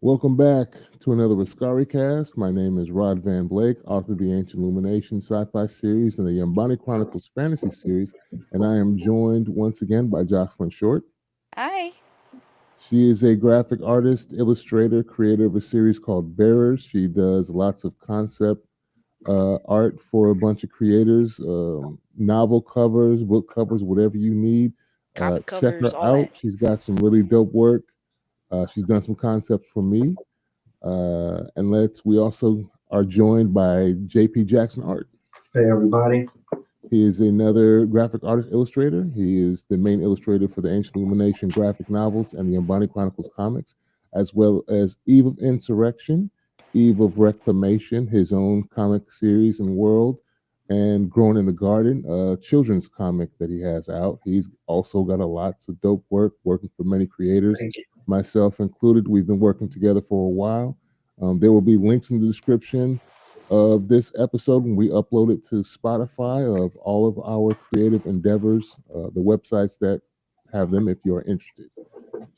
Welcome back to another Askari Cast. My name is Rod Van Blake, author of the Ancient Illumination sci-fi series and the Yambani Chronicles fantasy series, and I am joined once again by Jocelyn Short. Hi. She is a graphic artist, illustrator, creator of a series called Bearers. She does lots of concept art for a bunch of creators, novel covers, book covers, whatever you need. Comic Check covers, her all out. that. She's got some really dope work. She's done some concepts for me. And we also are joined by JP Jackson Art. Hey everybody. He is another graphic artist illustrator. He is the main illustrator for the Ancient Illumination graphic novels and the Umbani Chronicles comics, as well as Eve of Insurrection, Eve of Reclamation, his own comic series and world, and Growing in the Garden, a children's comic that he has out. He's also got a lots of dope work, working for many creators, Thank you. myself included. We've been working together for a while. There will be links in the description of this episode when we upload it to Spotify of all of our creative endeavors, the websites that have them if you are interested.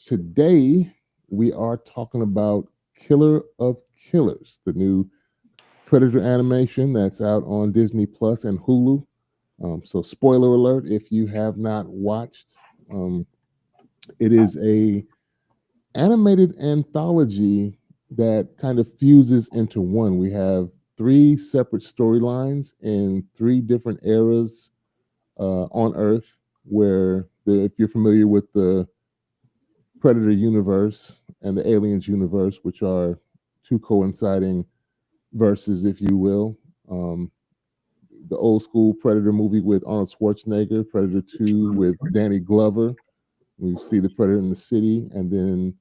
Today, we are talking about Killer of Killers, the new Predator animation that's out on Disney Plus and Hulu. So, spoiler alert if you have not watched, um, it is a animated anthology that kind of fuses into one. We have three separate storylines in three different eras on Earth, if you're familiar with the Predator universe and the Aliens universe, which are two coinciding verses, if you will. The old school Predator movie with Arnold Schwarzenegger, Predator 2 with Danny Glover. We see the Predator in the city, and then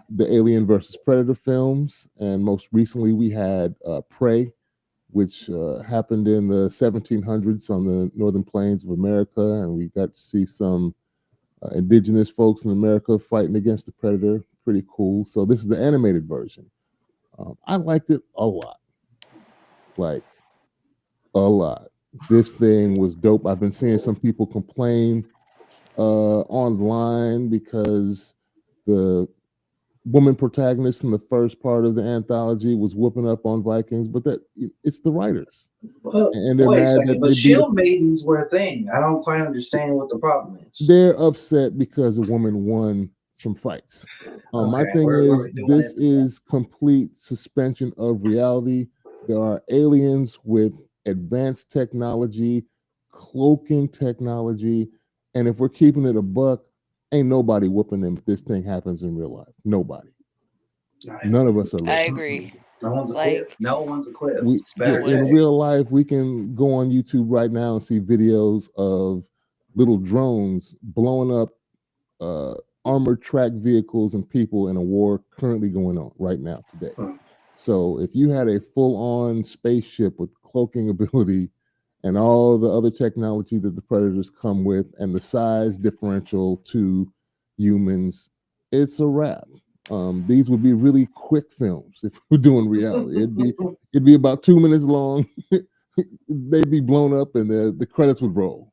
the Alien versus Predator films, and most recently we had Prey, which happened in the 1700s on the northern plains of America, and we got to see some indigenous folks in America fighting against the Predator. Pretty cool. So this is the animated version. I liked it a lot, like a lot. This thing was dope. I've been seeing some people complain online because the woman protagonist in the first part of the anthology was whooping up on Vikings, but that it's the writers, Well, and they're wait a mad second, that but they beat. shield maidens were a thing. I don't quite understand what the problem is. They're upset because a woman won some fights. My Okay, thing where are is, we doing this it? is complete suspension of reality. There are aliens with advanced technology, cloaking technology, and if we're keeping it a buck, ain't nobody whooping them if this thing happens in real life. Nobody. None of us are I living. agree. No one's equipped. Like, No one's equipped. We It's Yeah, better in tech. real life we can go on YouTube right now and see videos of little drones blowing up uh, armored track vehicles and people in a war currently going on right now today. So if you had a full-on spaceship with cloaking ability and all the other technology that the predators come with and the size differential to humans, it's a wrap. These would be really quick films if we're doing reality. It'd be about 2 minutes long. They'd be blown up and the credits would roll.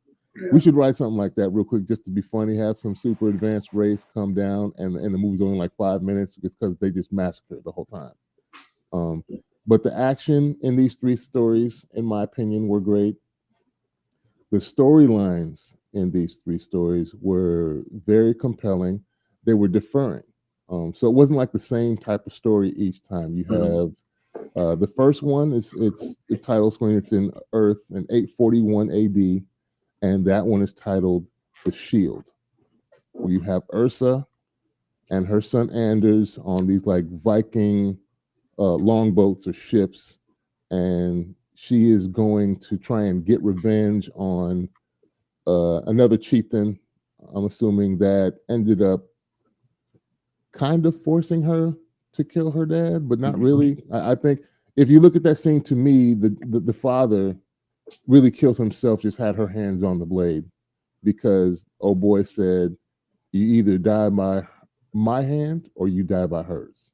We should write something like that real quick just to be funny. Have some super advanced race come down and the movie's only like 5 minutes just because they just massacre the whole time. Um, but the action in these three stories, in my opinion, were great. The storylines in these three stories were very compelling. They were differing. So it wasn't like the same type of story each time. You have the first one is it's the title screen. It's in Earth in 841 AD, and that one is titled "The Shield," where you have Ursa and her son Anders on these like Viking longboats or ships, and she is going to try and get revenge on another chieftain. I'm assuming that ended up kind of forcing her to kill her dad, but not really. I think if you look at that scene, to me, the father really killed himself. Just had her hands on the blade because oh boy said, "You either die by my hand or you die by hers."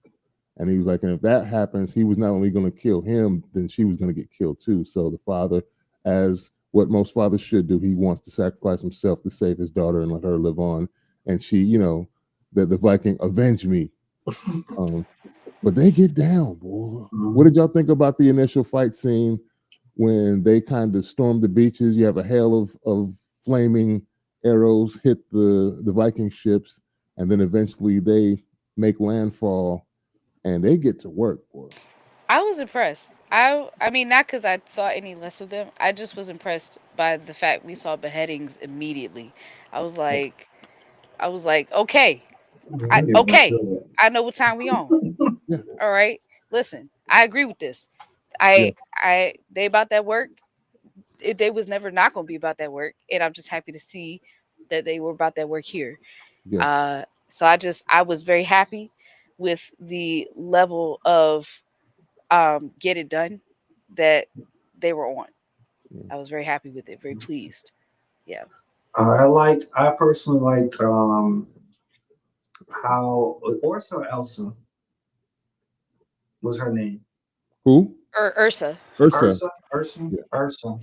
And he was like, and if that happens, he was not only going to kill him, then she was going to get killed too. So the father, as what most fathers should do, he wants to sacrifice himself to save his daughter and let her live on. And she, the Viking, avenge me. Um, but they get down, boy. What Mhm. did y'all think about the initial fight scene when they kind of storm the beaches? You have a hail of flaming arrows hit the Viking ships, and then eventually they make landfall and they get to work, boy. I was impressed. I mean, not because I thought any less of them. I just was impressed by the fact we saw beheadings immediately. I was like, I was like, okay, I get went okay, through I know what time we on. Yeah, All right, listen, I agree with this. yeah, They about that work. They was never not gonna be about that work, and I'm just happy to see that they were about that work here. yeah. So I was very happy with the level of get it done that they were on. Yeah. I was very happy with it, very pleased. Yeah. I personally liked how Orsa Elsa was her name. Who? Ursa. Ursa. Ursa.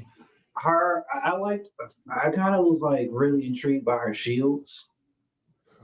Her, I liked. I kind of was like really intrigued by her shields.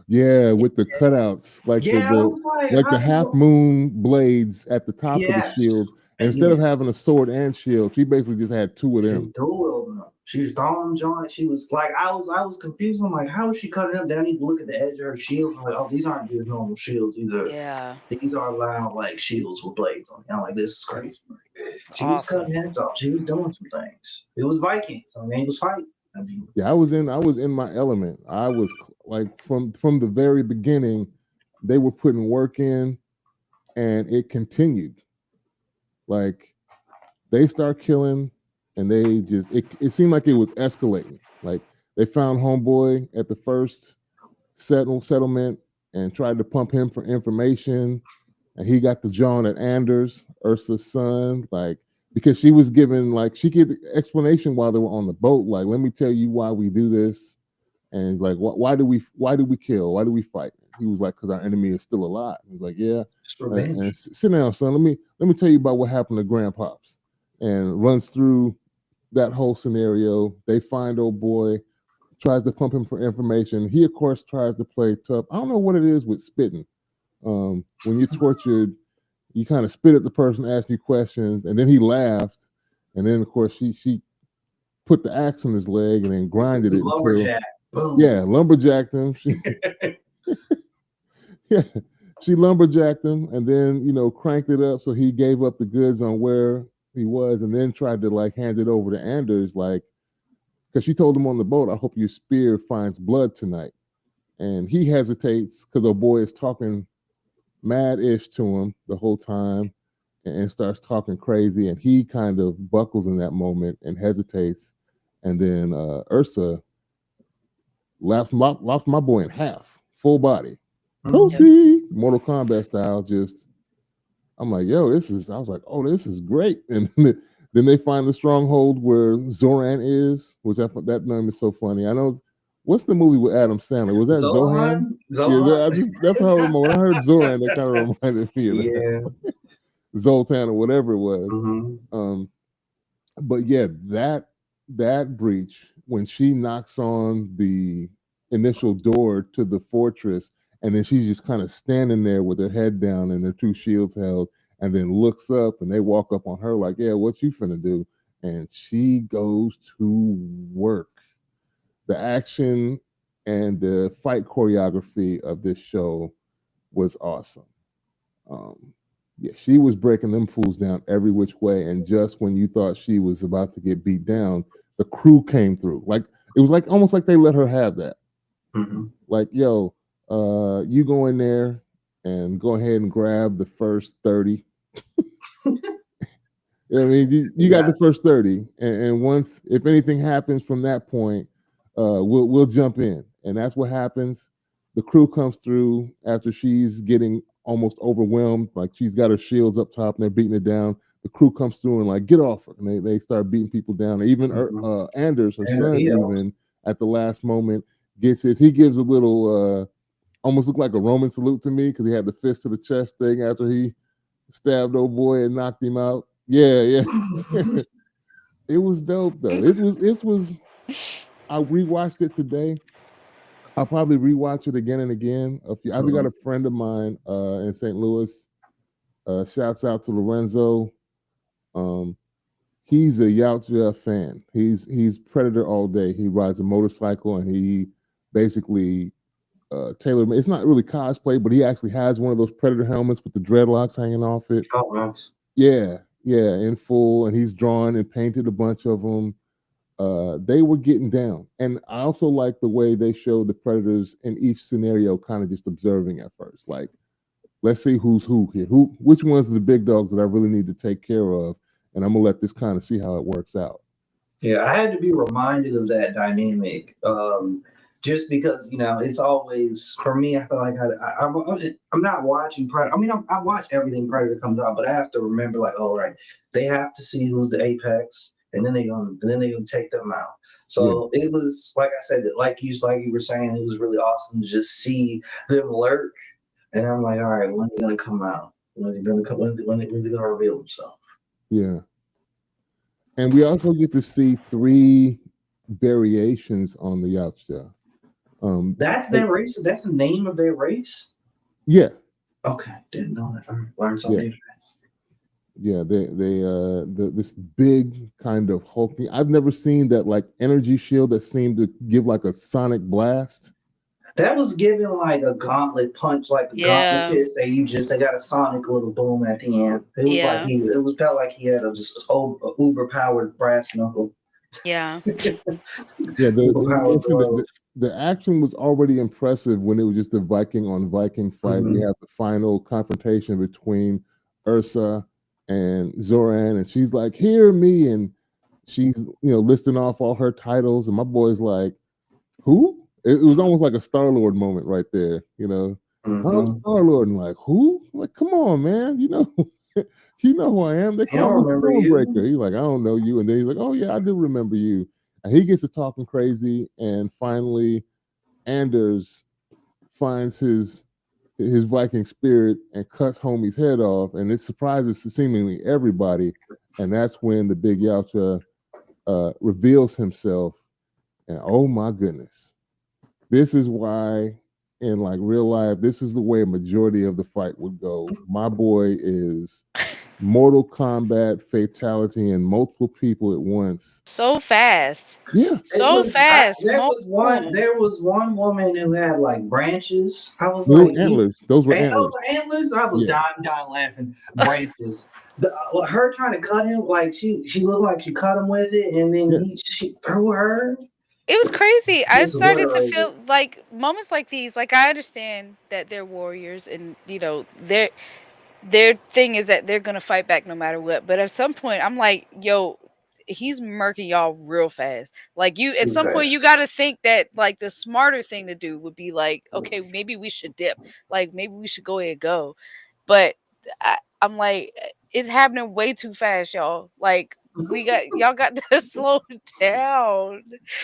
Yeah, with the cutouts, like Yeah, I was like, the how they half go? moon blades at the top of the Yes, shields. And instead yeah. of having a sword and shield, she basically just had two of She's them. dual them. She's throwing joint. She was like, I was confused. I'm like, how is she cutting up? Then I need to look at the edge of her shields. I'm like, oh, these aren't just normal shields. Yeah. These are loud like shields with blades on it. I'm like, this is crazy. It's She was awesome. cutting heads off. She was doing some things. It was Vikings. I mean, it was fighting. I mean, Yeah, I was in my element. I was like from the very beginning, they were putting work in, and it continued. Like they start killing, and they just it seemed like it was escalating. Like they found homeboy at the first settlement and tried to pump him for information, and he got the John at Anders, Ursa's son, like because she was given like she gave the explanation while they were on the boat, like let me tell you why we do this, and he's like, why do we kill, why do we fight? He was like, because our enemy is still alive. He's like, yeah, it's and revenge. sit down, son. Let me tell you about what happened to Grandpops, and runs through that whole scenario. They find old boy, tries to pump him for information. He, of course, tries to play tough. I don't know what it is with spitting. When you're tortured, you kind of spit at the person, ask you questions, and then he laughed. And then, of course, she put the axe on his leg and then grinded it until, Lumberjack. Boom. yeah, lumberjacked him. Yeah, she lumberjacked him and then, cranked it up so he gave up the goods on where he was and then tried to like hand it over to Anders, like, because she told him on the boat, I hope your spear finds blood tonight. And he hesitates because the boy is talking mad ish to him the whole time and starts talking crazy. And he kind of buckles in that moment and hesitates. And then Ursa lops my boy in half, full body. Mhm. Yep. Toasty, Mortal Kombat style. Just, I'm like, yo, I was like, oh, this is great. And then they find the stronghold where Zoran is, which that name is so funny. I know, what's the movie with Adam Sandler? Was that Zohan? Zohan. Yeah, Zohan. that's how when I heard Zoran, that kind of reminded me of that. Yeah. Zoltan or whatever it was. Hmm. Um, but yeah, that breach when she knocks on the initial door to the fortress, and then she's just kind of standing there with her head down and her two shields held, and then looks up, and they walk up on her like, "Yeah, what you finna do?" And she goes to work. The action and the fight choreography of this show was awesome. Um, yeah, she was breaking them fools down every which way. And just when you thought she was about to get beat down, the crew came through. Like it was like almost like they let her have that. Hmm. Like, yo, you go in there and go ahead and grab the first 30. I mean, you got Yeah. the first 30, and once if anything happens from that point, we'll jump in, and that's what happens. The crew comes through after she's getting almost overwhelmed, like she's got her shields up top and they're beating it down. The crew comes through and like get off her, and they start beating people down. Even Hmm. Anders, her And son, he helped. even at the last moment gets his. He gives a little, almost looked like a Roman salute to me because he had the fist to the chest thing after he stabbed old boy and knocked him out. Yeah, yeah. It was dope though. It was. I rewatched it today, I'll probably rewatch it again and again. I've got Mhm. a friend of mine in St. Louis. Shouts out to Lorenzo. Um, he's a Yautja fan. He's Predator all day. He rides a motorcycle and he basically tailor. It's not really cosplay, but he actually has one of those Predator helmets with the dreadlocks hanging off it. Oh, nice. Yeah, yeah, in full, and he's drawn and painted a bunch of them. They were getting down, and I also like the way they show the predators in each scenario, kind of just observing at first, like let's see who's who here, which ones are the big dogs that I really need to take care of, and I'm gonna let this kind of see how it works out. Yeah, I had to be reminded of that dynamic. Just because it's always for me. I feel like I'm not watching Predator. I mean, I watch everything Predator comes out, but I have to remember like, oh right, they have to see who's the apex, and then they gonna take them out. Yeah, So it was like I said, like you were saying, it was really awesome to just see them lurk, and I'm like, all right, when's he gonna come out? When's he gonna come? When's he gonna reveal himself? yeah, and we also get to see three variations on the Yautja. Um, That's their race. That's the name of their race. yeah, Okay, didn't know that. I learned yeah. something fast. Yeah, this big kind of hulking. I've never seen that like energy shield that seemed to give like a sonic blast. That was given like a gauntlet punch, like a gauntlet Yeah. fist. They got a sonic little boom at the end. It was like Yeah. felt like he had a uber powered brass knuckle, Yeah. Yeah, uber powered glove. the action was already impressive when it was just a Viking on Viking fight. We Mhm. have the final confrontation between Ursa and Zoran, and she's like, "Hear me," and she's listing off all her titles, and my boy's like, "Who?" It was almost like a Star Lord moment right there. I'm Mhm. Star Lord, and like, who? Like, come on, man. You know who I am. They He call don't me remember Stormbreaker. you. He's like, I don't know you. And then he's like, oh yeah, I do remember you. And he gets to talking crazy, and finally, Anders finds his Viking spirit and cuts homie's head off, and it surprises seemingly everybody. And that's when the big Yautja reveals himself. And oh my goodness, this is why in like real life, this is the way a majority of the fight would go. My boy is Mortal Kombat fatality and multiple people at once. So fast. Yeah, It So was fast. Multiple. there was one woman who had like branches. I was those like, antlers. Those were and those antlers. are antlers. I was Yeah, dying laughing. Branches. Her trying to cut him, like she looked like she cut him with it, and then yeah, she threw her, It was crazy. I just started to obliterated. feel like moments like these. Like I understand that they're warriors, and their thing is that they're gonna fight back no matter what. But at some point, I'm like, yo, he's murking y'all real fast. Like you, at Too some point, you fast. got to think that like the smarter thing to do would be like, okay, maybe we should dip. Like maybe we should go ahead and go. But I'm like, it's happening way too fast, y'all. Like y'all got to slow down.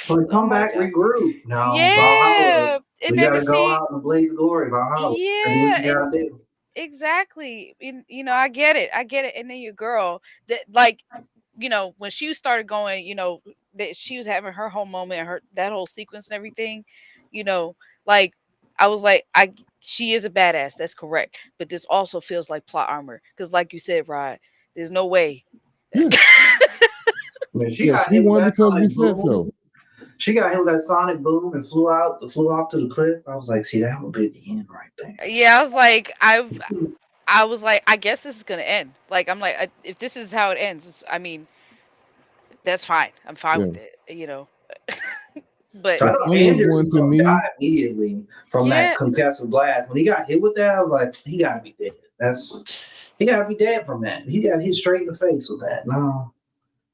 Like, Oh come my back, god. regroup. No, Valhalla. Yeah, and We then got to to go see, out in the blaze of glory, Valhalla. And do what yeah, you got and to do. exactly. I get it. I get it. And then your girl that like, when she started going, that she was having her whole moment, her that whole sequence and everything, you know, like I was like, she is a badass. That's correct. But this also feels like plot armor because, like you said, Rod, there's no way. yeah, Man, she yeah. got She hit with won that because we sonic said so. boom. She got hit with that sonic boom and flew off to the cliff. I was like, see, that would be the end right there. Yeah, I was like, I was like, I guess this is gonna end. Like, I'm like, if this is how it ends, I mean, that's fine. I'm fine Yeah, with it. But So I the thought funniest Anders one was to gonna me. die immediately from that yeah, concussive blast. When he got hit with that, I was like, he gotta be dead. He gotta be dead from that. He got hit straight in the face with that. No.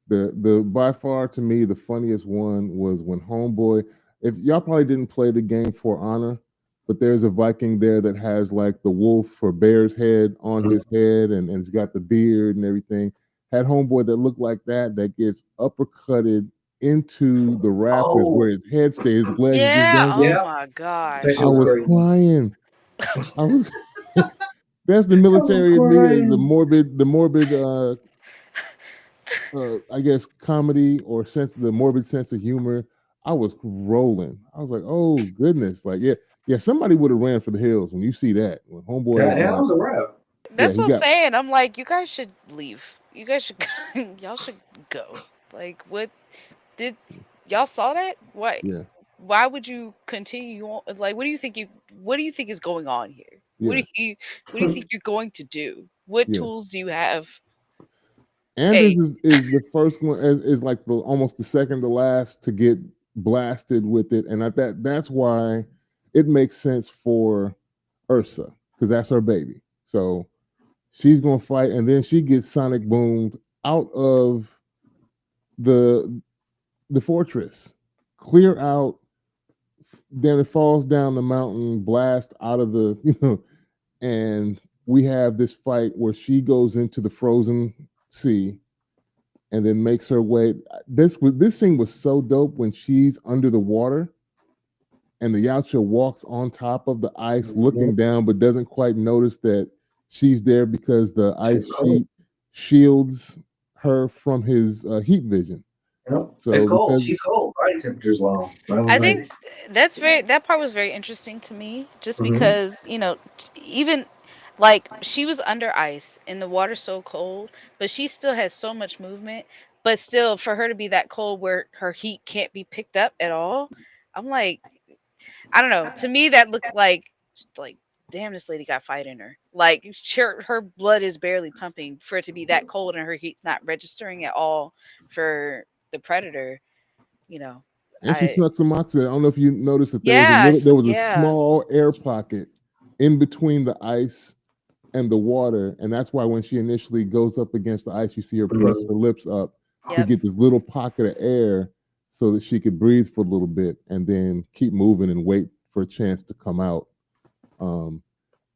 The by far to me the funniest one was when Homeboy. If y'all probably didn't play the game For Honor, but there's a Viking there that has like the wolf or bear's head on his head, and it's got the beard and everything. Had Homeboy that looked like that gets uppercutted into the rafters Oh, where his head stays, his legs just yeah. Oh dangling. yeah. my That gosh. shit I was was crazy. crying. I was. That's the I was military in me, the crying. morbid I guess comedy or the morbid sense of humor. I was rolling. I was like, oh goodness, like yeah, somebody would have ran for the hills when you see that when homeboy That got was a wrap. yeah That's he what I'm got saying. I'm like, you guys should leave. You guys should, y'all should go. Like, what did y'all saw that? Why? yeah Why would you continue on? Like, what do you think is going on here? yeah what do you think you're going to do? What yeah. tools do you have? Anders Hey, is the first one is like the almost the second to last to get blasted with it, and that's why it makes sense for Ursa because that's her baby. So she's gonna fight, and then she gets sonic boomed out of the the fortress, clear out. Then it falls down the mountain, blast out of the and we have this fight where she goes into the frozen sea and then makes her way. This scene was so dope when she's under the water and the Yautja walks on top of the ice, looking down, but doesn't quite notice that she's there because the ice sheet shields her from his heat vision. It's So cold. because She's cold. Body temperature's low. I was I like, think that part was very interesting to me, just mhm. because even like she was under ice and the water's so cold, but she still has so much movement. But still, for her to be that cold where her heat can't be picked up at all, I'm like, I don't know. To me, that looked like damn, this lady got fight in her. Like her blood is barely pumping for it to be that cold, and her heat's not registering at all for the predator. You know, and she I snuck some moxie. I don't know if you noticed that yeah, there was a yeah. small air pocket in between the ice and the water, and that's why when she initially goes up against the ice, you see her press her lips up to Yep. get this little pocket of air so that she could breathe for a little bit and then keep moving and wait for a chance to come out. Um,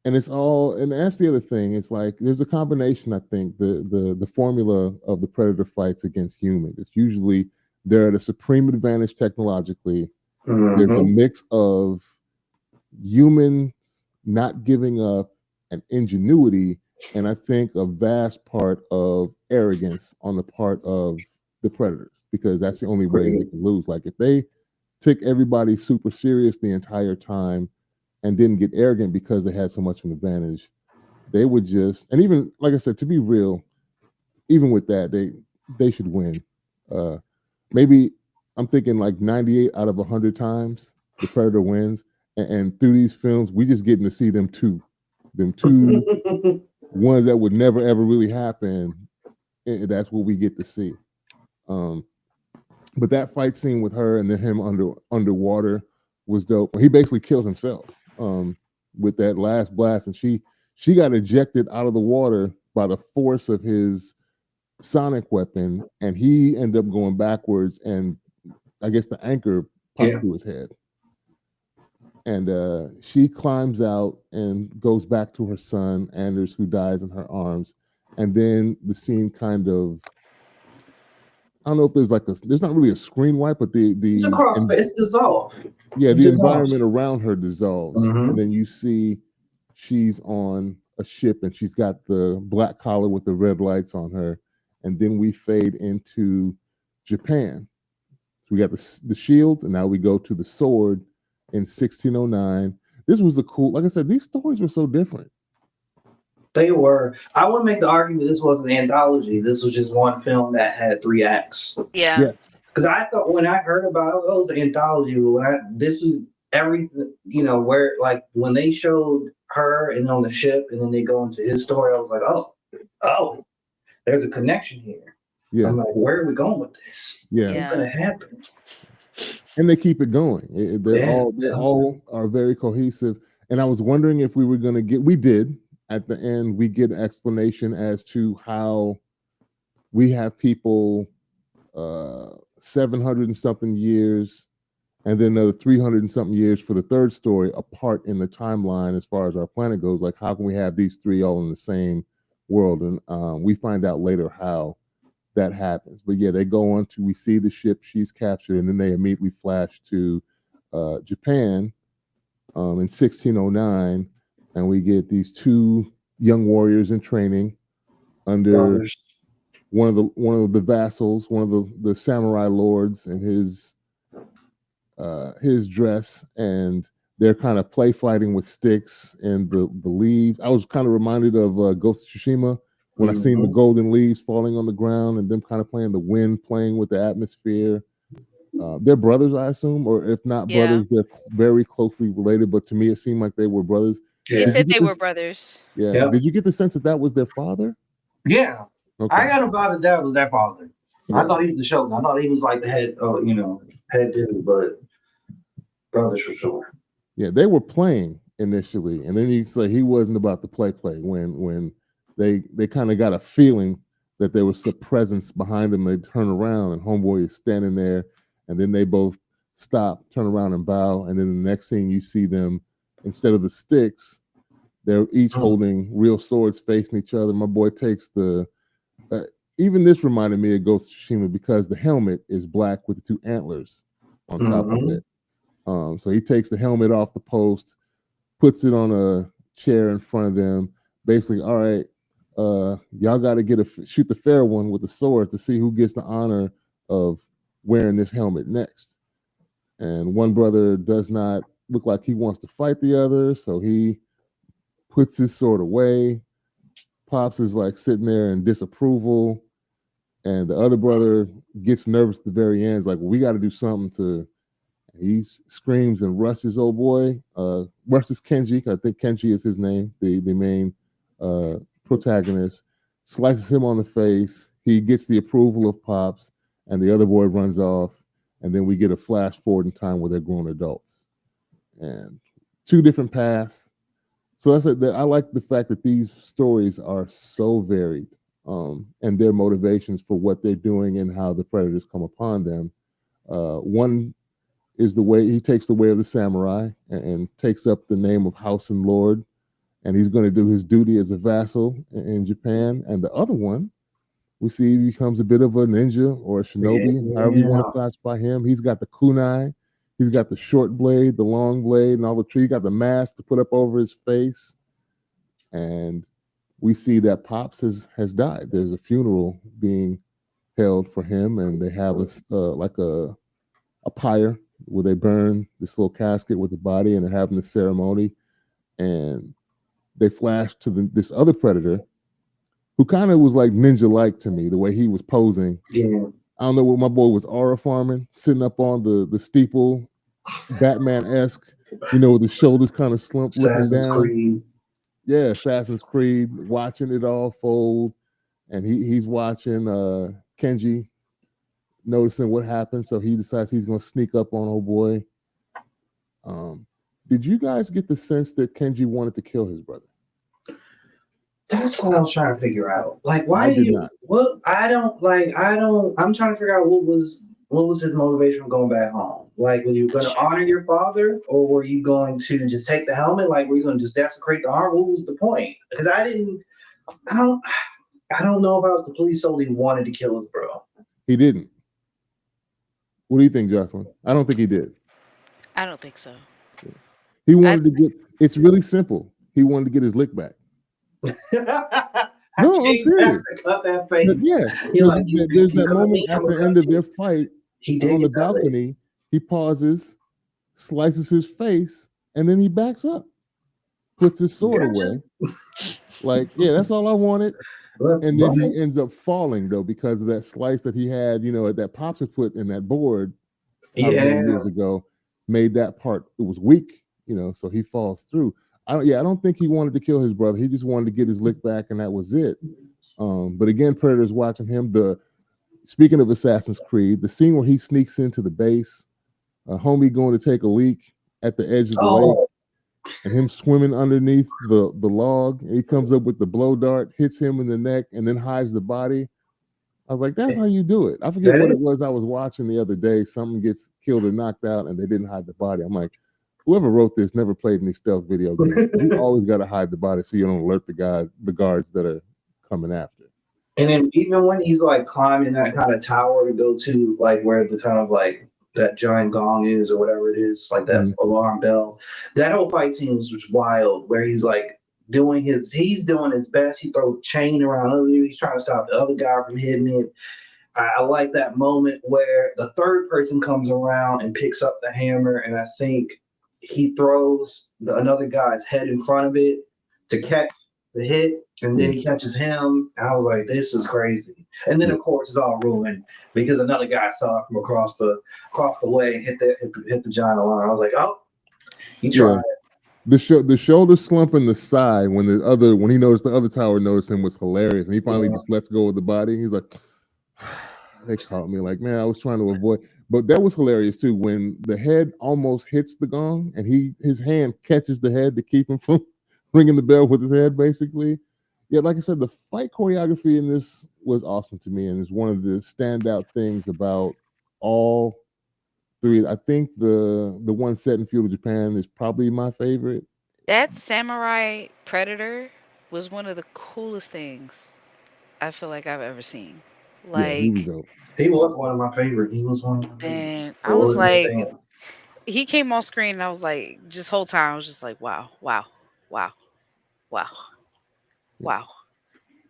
and it's all, and that's the other thing. It's like there's a combination. I think the formula of the predator fights against human. It's usually they're at a supreme advantage technologically. There's a Mhm. mix of humans not giving up and ingenuity, and I think a vast part of arrogance on the part of the predators because that's the only way they can lose. Like if they took everybody super serious the entire time and didn't get arrogant because they had so much of an advantage, they would just, and even like I said, to be real, even with that, they should win. Uh, maybe I'm thinking like 98 out of 100 times the Predator wins, and through these films, we just getting to see them two ones that would never ever really happen. And that's what we get to see. Um, but that fight scene with her and then him underwater was dope. He basically killed himself with that last blast, and she got ejected out of the water by the force of his sonic weapon, and he ended up going backwards, and I guess the anchor popped Yeah. through his head. And she climbs out and goes back to her son, Anders, who dies in her arms. And then the scene kind of, I don't know if there's not really a screen wipe, but It's a cross. It's dissolved. yeah, It the dissolves. environment around her dissolves. And Mm-hmm. then you see she's on a ship and she's got the black collar with the red lights on her. And then we fade into Japan. So we got the shield, and now we go to the sword in 1609. This was a cool, like I said, these stories were so different. They were. I would make the argument this was an anthology. This was just one film that had 3 acts. Yeah. Yes. Because I thought when I heard about it, it was an anthology. But this was everything, where like when they showed her and on the ship, and then they go into his story, I was like, oh, there's a connection here. Yeah. I'm like, where are we going with this? Yeah. What's Yeah. gonna happen? And they keep it going. Yeah, They all are very cohesive. And I was wondering if we were going to we did at the end, we get an explanation as to how we have people 700 and something years and then another 300 and something years for the third story apart in the timeline as far as our planet goes. Like, how can we have these three all in the same world? And we find out later how that happens. But yeah, they go on to, we see the ship she's captured, and then they immediately flash to Japan in 1609, and we get these two young warriors in training under brothers. one of the vassals, one of the samurai lords, and his his dress, and they're kind of play fighting with sticks and the leaves. I was kind of reminded of Ghost of Tsushima when I seen the golden leaves falling on the ground and them kind of playing the wind, playing with the atmosphere. They're brothers, I assume, or if not Yeah. brothers, they're very closely related. But to me, it seemed like they were brothers. He Yeah. Did you said get they were this? brothers. Yeah. Yep. Did you get the sense that that was their father? Yeah. Okay. I got a thought that was their father. I Yeah. thought he was the shogun. I thought he was like the head, head dude, but brothers for sure. Yeah, they were playing initially, and then you say he wasn't about to play when they kind of got a feeling that there was some presence behind them. They turn around and homeboy is standing there, and then they both stop, turn around and bow, and then the next scene you see them, instead of the sticks, they're each holding real swords facing each other. My boy takes the even this reminded me of Ghost of Tsushima because the helmet is black with the two antlers on top of it. So he takes the helmet off the post, puts it on a chair in front of them. Basically, all right, y'all got to shoot the fair one with the sword to see who gets the honor of wearing this helmet next. And one brother does not look like he wants to fight the other, so he puts his sword away. Pops is like sitting there in disapproval, and the other brother gets nervous at the very end. It's like, well, we got to do something to. He screams and rushes old boy, rushes Kenji. I think Kenji is his name, the main protagonist. Slices him on the face. He gets the approval of Pops, and the other boy runs off. And then we get a flash forward in time where they're grown adults, and two different paths. So that's it. I like the fact that these stories are so varied, and their motivations for what they're doing and how the predators come upon them. One is the way he takes the way of the samurai and takes up the name of house and lord, and he's going to do his duty as a vassal in Japan. And the other one, we see he becomes a bit of a ninja or a shinobi, however you want to classify him. He's got the kunai, he's got the short blade, the long blade, and all the tree. He got the mask to put up over his face, and we see that Pops has died. There's a funeral being held for him, and they have a pyre where they burn this little casket with the body, and they're having the ceremony. And they flash to this other predator who kind of was like ninja-like to me, the way he was posing. Yeah. I don't know what my boy was aura farming, sitting up on the steeple, Batman-esque, with his shoulders kind of slumped, looking down. Creed. Yeah, Assassin's Creed, watching it all fold. And he's watching Kenji, noticing what happened, so he decides he's going to sneak up on old boy. Did you guys get the sense that Kenji wanted to kill his brother? That's what I was trying to figure out. Like, why I did not. Well, I'm trying to figure out what was his motivation for going back home. Like, were you going to honor your father, or were you going to just take the helmet? Like, were you going to just desecrate the arm? What was the point? Because I don't know if I was completely sold he wanted to kill his bro. He didn't. What do you think, Jocelyn? I don't think he did. I don't think so. He wanted to get. It's really simple. He wanted to get his lick back. No, I'm serious. Cut that face. Yeah, there's that moment at the end of their fight. On the balcony, he pauses, slices his face, and then he backs up, puts his sword away. Like, yeah, that's all I wanted. And then he ends up falling though because of that slice that he had, that Pops had put in that board years ago, made that part, it was weak, so he falls through. I don't think he wanted to kill his brother. He just wanted to get his lick back, and that was it. But again, Predator's watching him. Speaking of Assassin's Creed, the scene where he sneaks into the base, homie going to take a leak at the edge of the lake, and him swimming underneath the log. And he comes up with the blow dart, hits him in the neck, and then hides the body. I was like, that's how you do it. I forget what it was I was watching the other day. Something gets killed or knocked out, and they didn't hide the body. I'm like, whoever wrote this never played any stealth video games. You always got to hide the body so you don't alert the guards that are coming after. And then even when he's like climbing that kind of tower to go to like where the kind of like that giant gong is or whatever it is, like that alarm bell, that whole fight scene was wild. Where he's like doing his best. He throws chain around other dude. He's trying to stop the other guy from hitting it. I like that moment where the third person comes around and picks up the hammer, and I think he throws another guy's head in front of it to catch the hit, and then he catches him. And I was like, "This is crazy." And then, of course, it's all ruined because another guy saw it from across the way and hit the giant alarm. I was like, "Oh, he tried." The shoulder slump in the side when he noticed the other tower noticed him was hilarious, and he finally just lets go of the body. He's like, they caught me. Like, man, I was trying to avoid, but that was hilarious too when the head almost hits the gong and his hand catches the head to keep him from ringing the bell with his head, basically. Yeah, like I said, the fight choreography in this was awesome to me, and it's one of the standout things about all three. I think the one set in feudal Japan is probably my favorite. That samurai predator was one of the coolest things I feel like I've ever seen. Yeah, he was Like, dope. He was one of my favorite. He was one of my favorite. man, I was Really big like, fan. he came on screen and I was like, just whole time I was just like, wow, wow, wow, wow, Yeah, wow.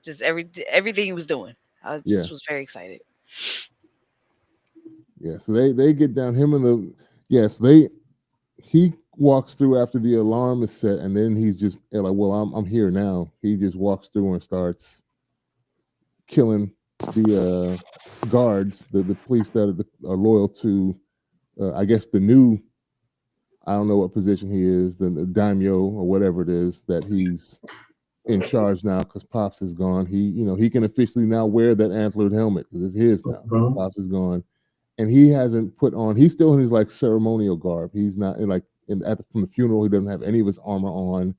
Just everything he was doing. I yeah, just was very excited. yeah. So they get down him and the yes he walks through after the alarm is set, and then he's just like, well, I'm here now. He just walks through and starts killing the guards, the police that are loyal to, I guess the new. I don't know what position he is, the daimyo or whatever it is that he's in charge now because Pops is gone. He can officially now wear that antlered helmet because it's his now. Mhm. Pops is gone, and he hasn't put on. He's still in his like ceremonial garb. He's not in like from the funeral. He doesn't have any of his armor on.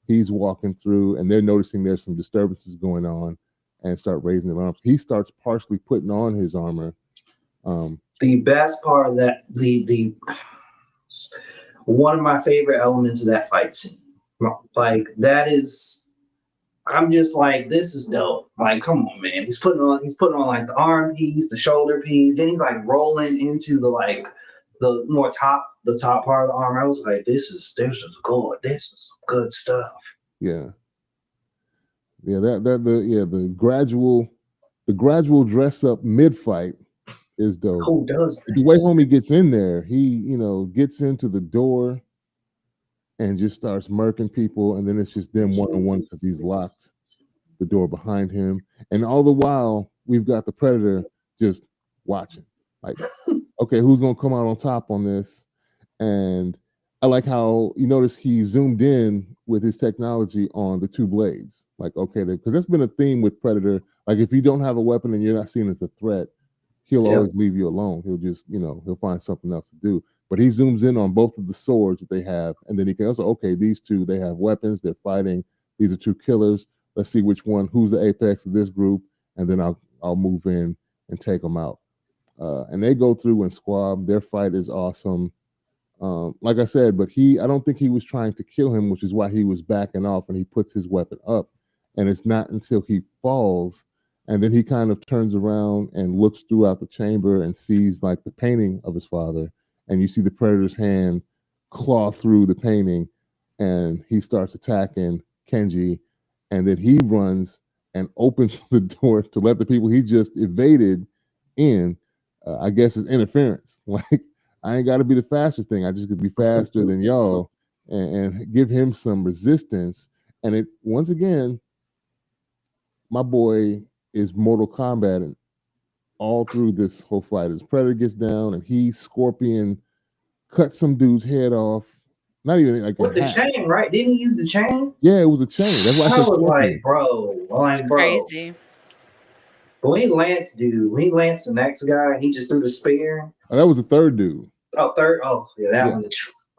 He's walking through, and they're noticing there's some disturbances going on, and start raising their arms. He starts partially putting on his armor. The best part of that, the one of my favorite elements of that fight scene, like that is, I'm just like, this is dope. Like, come on, man. He's putting on like the arm piece, the shoulder piece. Then he's like rolling into the top part of the arm. I was like, this is good. This is good stuff. Yeah, yeah. The gradual dress up mid fight is dope. Who does The that? way homie gets in there, he gets into the door and just starts murking people, and then it's just them one on one because he's locked the door behind him, and all the while we've got the predator just watching, like, okay, who's gonna come out on top on this? And I like how you notice he zoomed in with his technology on the two blades, like, okay, because that's been a theme with Predator. Like, if you don't have a weapon and you're not seen as a threat, he'll Yep. always leave you alone. He'll just, he'll find something else to do. But he zooms in on both of the swords that they have, and then he can also, okay, these two, they have weapons, they're fighting. These are two killers. Let's see who's the apex of this group, and then I'll move in and take them out. And they go through and squab. Their fight is awesome. Like I said, but I don't think he was trying to kill him, which is why he was backing off and he puts his weapon up. And it's not until he falls and then he kind of turns around and looks throughout the chamber and sees like the painting of his father. And you see the predator's hand claw through the painting and he starts attacking Kenji. And then he runs and opens the door to let the people he just evaded in. I guess it's interference. Like, I ain't got to be the fastest thing. I just could be faster than y'all and give him some resistance. And it once again, my boy is Mortal Kombat all through this whole fight. His Predator gets down and he Scorpion cuts some dude's head off. Not even like With the chain, right? Didn't he use the chain? Yeah, it was a chain. That's why I I said was Scorpion. like, bro. Crazy. But when he lanced the next guy, he just threw the spear. Oh, that was the third dude. Oh, third. Oh, yeah, that one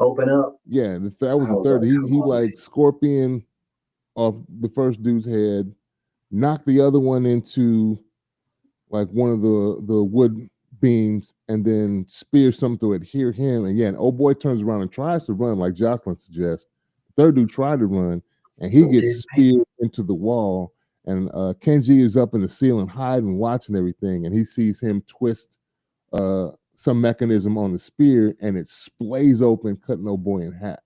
open up. Yeah, that was the third. He like Scorpion off the first dude's head, knocked the other one into like one of the wood beams, and then spear something to adhere him. And yeah, and old boy turns around and tries to run, like Jocelyn suggests. The third dude tried to run, and he gets speared into the wall. And Kenji is up in the ceiling, hiding, watching everything, and he sees him twist some mechanism on the spear, and it splays open, cutting old boy in half.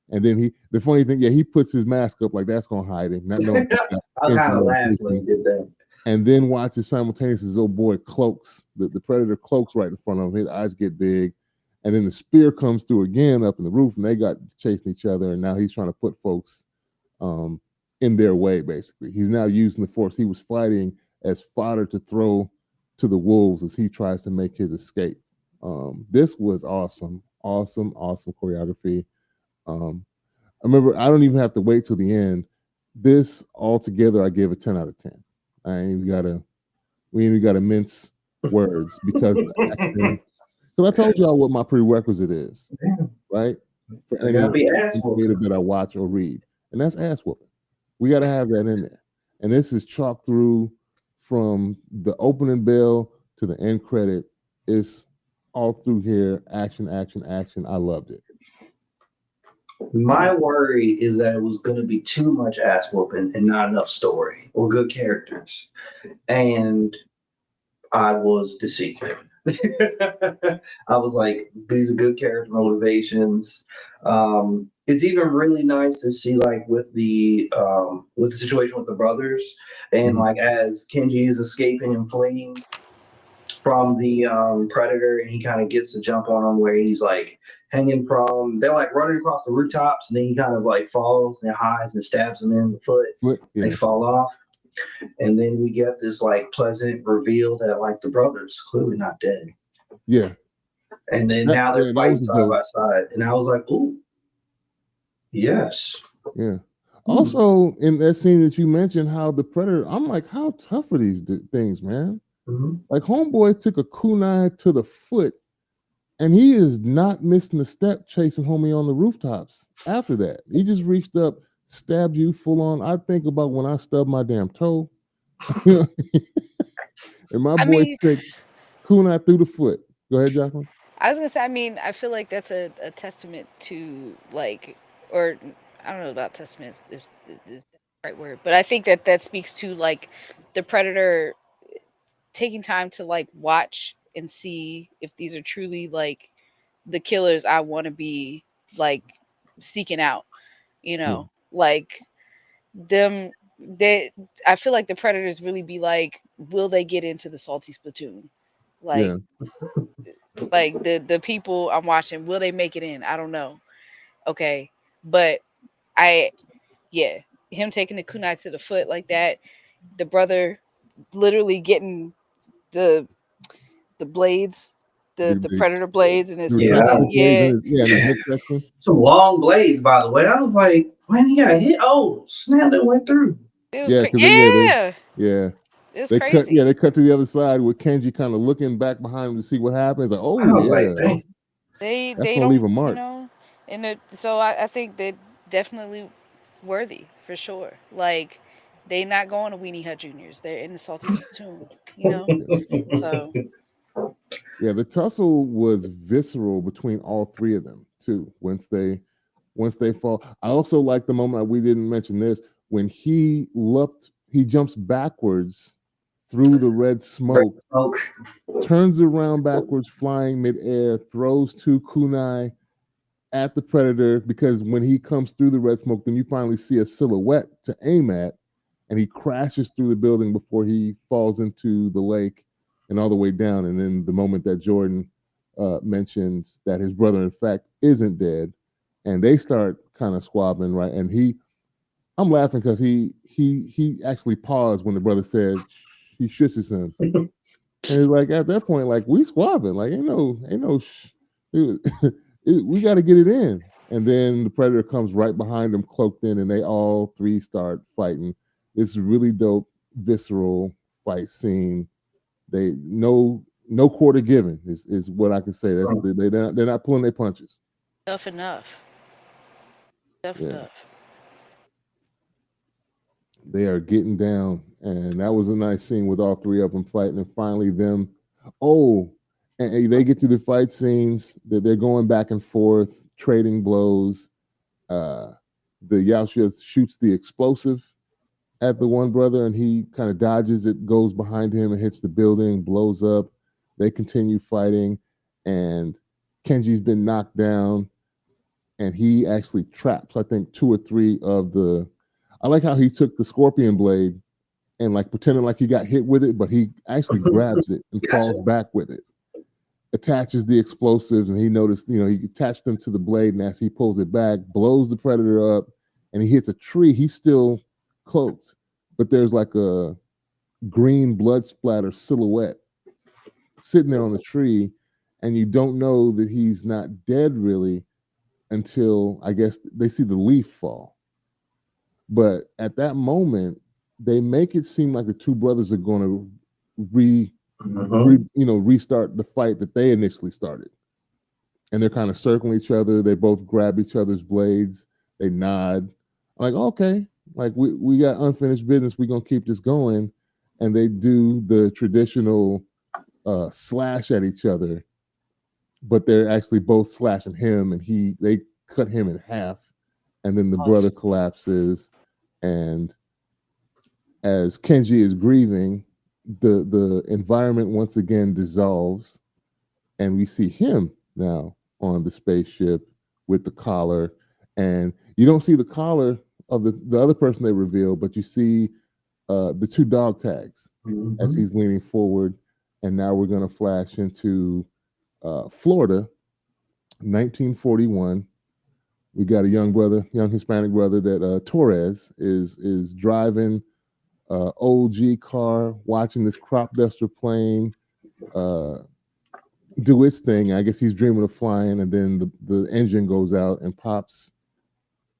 And then the funny thing, he puts his mask up like that's gonna hide him. Not knowing I kind of laughed when he did that. and then watches simultaneously as old boy cloaks, the predator cloaks right in front of him. His eyes get big, and then the spear comes through again up in the roof, and they got chasing each other. And now he's trying to put folks in their way. Basically, he's now using the force he was fighting as fodder to throw to the wolves as he tries to make his escape. This was awesome, awesome, awesome choreography. I remember I don't even have to wait till the end. This altogether, I give a 10 out of 10. I ain't even gotta we ain't even gotta mince words because of the action. Because I told y'all what my prerequisite is, right? For I any gotta be ass creative that I watch or read, and that's ass whooping. We got to have that in there. And this is chalked through from the opening bell to the end credit. It's all through here. Action, action, action. I loved it. My worry is that it was going to be too much ass whooping and not enough story or good characters. And I was deceived. I was like, these are good character motivations. It's even really nice to see like with the situation with the brothers and like as Kenji is escaping and fleeing from the predator and he kind of gets the jump on him where he's like hanging from they're like running across the rooftops and then he kind of like falls and hides and stabs him in the foot. They fall off. And then we get this like pleasant reveal that like the brother's clearly not dead. Yeah. And then now they're fighting side by side. And I was like, ooh, yes. Yeah. Also, in that scene that you mentioned, how the predator, I'm like, how tough are these things, man? Like homeboy took a kunai to the foot, and he is not missing a step chasing homie on the rooftops. After that, he just reached up, stabbed you full on. I think about when I stubbed my damn toe, and my boy took kunai through the foot. Go ahead, Jocelyn. I was gonna say, I feel like that's a testament to like, or I don't know about testament is the right word, but I think that speaks to like the predator taking time to like watch and see if these are truly like the killers I want to be like seeking out, like them they I feel like the predators really be like, will they get into the salty spittoon? Like like the people I'm watching, will they make it in? I don't know. Okay. But I yeah, him taking the kunai to the foot like that, the brother literally getting the blades, the predator blades and his some long blades, by the way. I was like, when he got hit, snap, that went through. It was yeah. It's crazy. They cut to the other side with Kenji kind of looking back behind him to see what happens. Like, I was like, dang. That's gonna leave a mark. And so I think they're definitely worthy for sure. Like they not going to Weenie Hut Juniors. They're in the salty spittoon, So yeah, the tussle was visceral between all three of them too. Once they fall. I also like the moment we didn't mention this when he jumps backwards through the red smoke, turns around backwards, flying midair, throws two kunai at the predator, because when he comes through the red smoke, then you finally see a silhouette to aim at, and he crashes through the building before he falls into the lake and all the way down. And then the moment that Jordan mentions that his brother, in fact, isn't dead, and they start kind of squabbling, right? And I'm laughing because he actually paused when the brother said he shushes him, and it's like at that point, like we squabbling, like ain't no we got to get it in. And then the predator comes right behind them, cloaked in, and they all three start fighting. It's a really dope, visceral fight scene. They no quarter given is what I can say. They're not pulling their punches. Tough enough. They are getting down, and that was a nice scene with all three of them fighting, and finally them. And they get through the fight scenes that they're going back and forth, trading blows. The Yaoshia shoots the explosive at the one brother, and he kind of dodges it, goes behind him and hits the building, blows up. They continue fighting, and Kenji's been knocked down, and he actually traps, I think, two or three of the. I like how he took the scorpion blade and like pretending like he got hit with it, but he actually grabs it and falls back with it. Attaches the explosives, and he noticed, he attached them to the blade, and as he pulls it back, blows the predator up, and he hits a tree. He's still cloaked, but there's like a green blood splatter silhouette sitting there on the tree, and you don't know that he's not dead really until I guess they see the leaf fall. But at that moment, they make it seem like the two brothers are going to restart the fight that they initially started. And they're kind of circling each other. They both grab each other's blades. They nod. I'm like, okay, like we got unfinished business. We're going to keep this going. And they do the traditional slash at each other, but they're actually both slashing him, and they cut him in half, and then the brother collapses. And as Kenji is grieving, the environment once again dissolves, and we see him now on the spaceship with the collar. And you don't see the collar of the other person they reveal, but you see the two dog tags as he's leaning forward. And now we're going to flash into Florida, 1941. We got a young Hispanic brother that Torres is driving old G car, watching this crop duster plane do its thing. I guess he's dreaming of flying, and then the engine goes out, and Pops